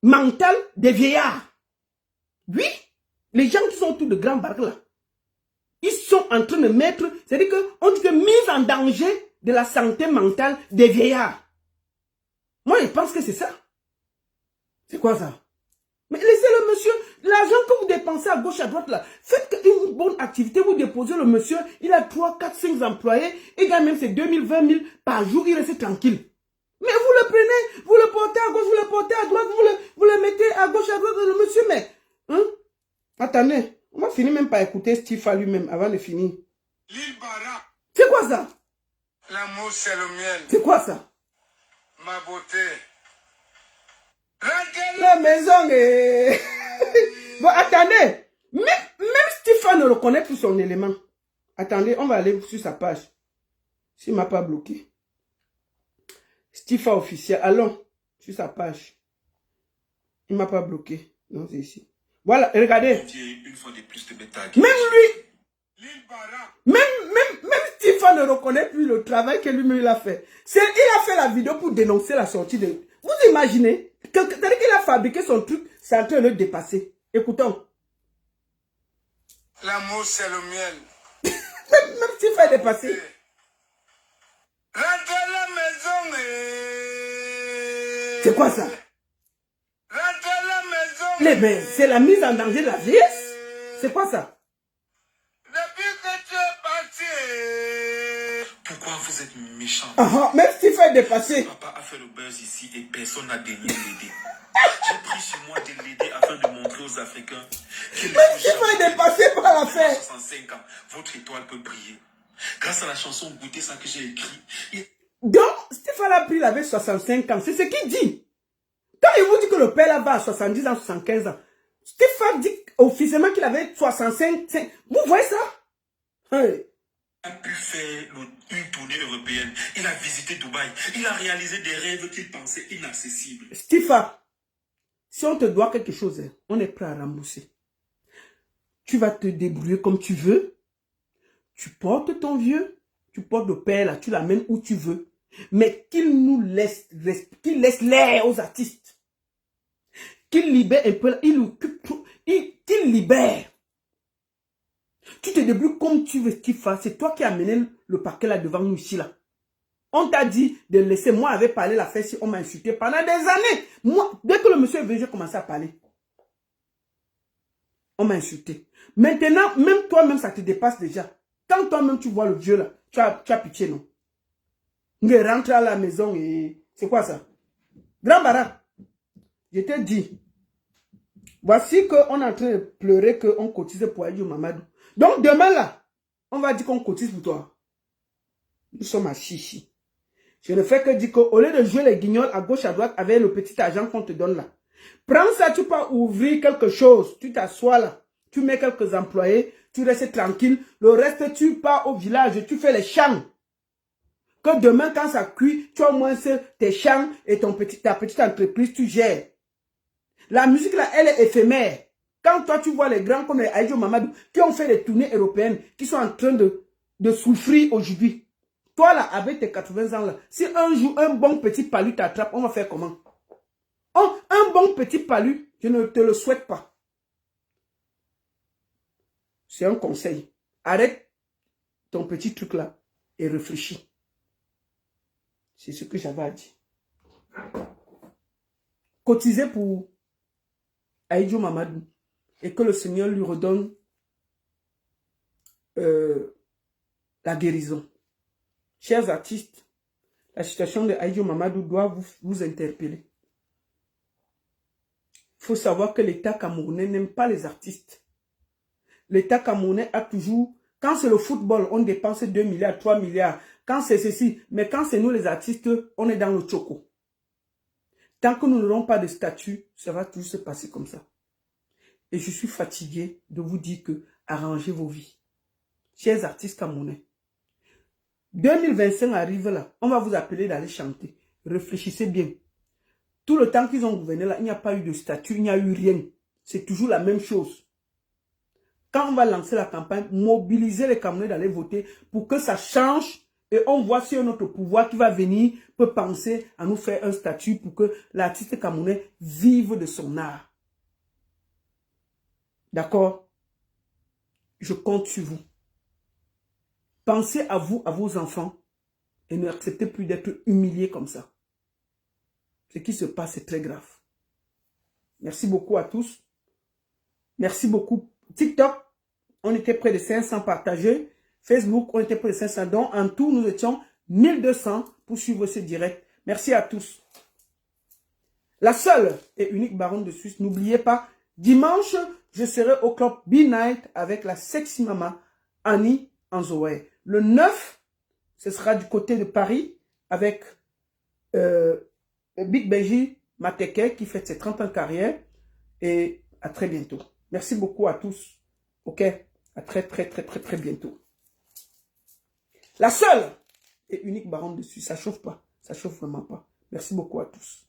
mentale des vieillards. Oui, les gens qui sont autour de Grand Barak là, ils sont en train de mettre, c'est-à-dire qu'on dit que mise en danger de la santé mentale des vieillards. Moi, je pense que c'est ça. C'est quoi ça? Mais laissez le monsieur, l'argent que vous dépensez à gauche, à droite là, faites une bonne activité, vous déposez le monsieur, il a 3, 4, 5 employés, il gagne même ses 2000, 20 000 par jour, il reste tranquille. Mais vous le prenez, vous le portez à gauche, vous le portez à droite, vous le mettez à gauche, à droite, le monsieur, mais... Hein? Attendez, on va finir même par écouter Stifa lui-même avant de finir. L'île Barak. C'est quoi ça? L'amour, c'est le miel. C'est quoi ça? Ma beauté. Rentrez La maison est... Bon, attendez. Même Stifa ne reconnaît plus son élément. Attendez, on va aller sur sa page. S'il ne m'a pas bloqué. Stifa officiel. Allons sur sa page. Il ne m'a pas bloqué. Non, c'est ici. Voilà, regardez. Une fois de plus de Même lui. Même Stifa ne reconnaît plus le travail que lui-même il a fait. Il a fait la vidéo pour dénoncer la sortie de... Vous imaginez? C'est-à-dire qu'il a fabriqué son truc, c'est en train de le dépasser. Écoutons. L'amour, c'est le miel. Même Stifa est dépassé. Rentre à la maison. C'est quoi ça? Rentre à la maison. C'est la mise en danger de la vieillesse. C'est quoi ça? Depuis que tu es parti. Pourquoi vous êtes méchant? Même Stifa est dépassé. Papa a fait le buzz ici et personne n'a daigné l'aider. J'ai pris sur moi de l'aider afin de montrer aux Africains que même Stifa est dépassé par l'affaire. 65 ans, votre étoile peut briller. Grâce à la chanson Goûtez ça que j'ai écrit. Donc, Stifa a pris, il avait 65 ans. C'est ce qu'il dit. Quand il vous dit que le père là va à 70 ans, 75 ans, Stifa dit officiellement qu'il avait 65 ans. Vous voyez ça? Hey. Il a pu faire une tournée européenne. Il a visité Dubaï. Il a réalisé des rêves qu'il pensait inaccessibles. Stifa, si on te doit quelque chose, on est prêt à rembourser. Tu vas te débrouiller comme tu veux. Tu portes ton vieux, tu portes le père là, tu l'amènes où tu veux. Mais qu'il nous laisse, qu'il laisse l'air aux artistes. Qu'il libère un peu, qu'il libère. Tu te débrouilles comme tu veux, Stifa. C'est toi qui as amené le paquet là devant nous ici là. On t'a dit de laisser. Moi, j'avais parlé la fête si on m'a insulté pendant des années. Moi, dès que le monsieur est venu, j'ai commencé à parler. On m'a insulté. Maintenant, même toi-même, ça te dépasse déjà. Quand toi-même, tu vois le vieux là, tu as pitié, non? Il rentre à la maison et... C'est quoi ça? Grand Barat. Je t'ai dit. Voici qu'on est en train de pleurer qu'on cotise pour Aïdjo Mamadou. Donc demain là, on va dire qu'on cotise pour toi. Nous sommes à chichi. Je ne fais que dire qu'au lieu de jouer les guignols à gauche à droite avec le petit argent qu'on te donne là, prends ça, tu peux ouvrir quelque chose. Tu t'assois là, tu mets quelques employés, tu restes tranquille. Le reste, tu pars au village, tu fais les champs. Que demain, quand ça cuit, tu as au moins tes champs et ta petite entreprise, tu gères. La musique là, elle est éphémère. Quand toi, tu vois les grands comme les Aïdjo Mamadou qui ont fait des tournées européennes, qui sont en train de souffrir aujourd'hui. Toi là, avec tes 80 ans là, si un jour un bon petit palu t'attrape, on va faire comment? Oh, un bon petit palu, je ne te le souhaite pas. C'est un conseil. Arrête ton petit truc là et réfléchis. C'est ce que j'avais à dire. Cotiser pour Aïdjo Mamadou et que le Seigneur lui redonne la guérison. Chers artistes, la situation de Aïdjo Mamadou doit vous interpeller. Il faut savoir que l'État camerounais n'aime pas les artistes. L'État camerounais a toujours... Quand c'est le football, on dépense 2 milliards, 3 milliards. Quand c'est ceci, mais quand c'est nous les artistes, on est dans le choco. Tant que nous n'aurons pas de statut, ça va toujours se passer comme ça. Et je suis fatigué de vous dire que arrangez vos vies. Chers artistes camerounais, 2025 arrive là, on va vous appeler d'aller chanter. Réfléchissez bien. Tout le temps qu'ils ont gouverné là, il n'y a pas eu de statut, il n'y a eu rien. C'est toujours la même chose. Quand on va lancer la campagne, mobilisez les Camerounais d'aller voter pour que ça change et on voit si notre pouvoir qui va venir peut penser à nous faire un statut pour que l'artiste camerounais vive de son art. D'accord? Je compte sur vous. Pensez à vous, à vos enfants et ne acceptez plus d'être humiliés comme ça. Ce qui se passe est très grave. Merci beaucoup à tous. Merci beaucoup. TikTok, on était près de 500 partagés. Facebook, on était près de 500. Donc, en tout, nous étions 1200 pour suivre ce direct. Merci à tous. La seule et unique baronne de Suisse, n'oubliez pas, dimanche, je serai au club B-Night avec la sexy maman Annie Anzoé. Le 9, ce sera du côté de Paris avec Big Benji Mateke qui fait ses 30 ans de carrière. Et à très bientôt. Merci beaucoup à tous. Ok? À très bientôt. La seule et unique baronne dessus. Ça chauffe pas. Ça chauffe vraiment pas. Merci beaucoup à tous.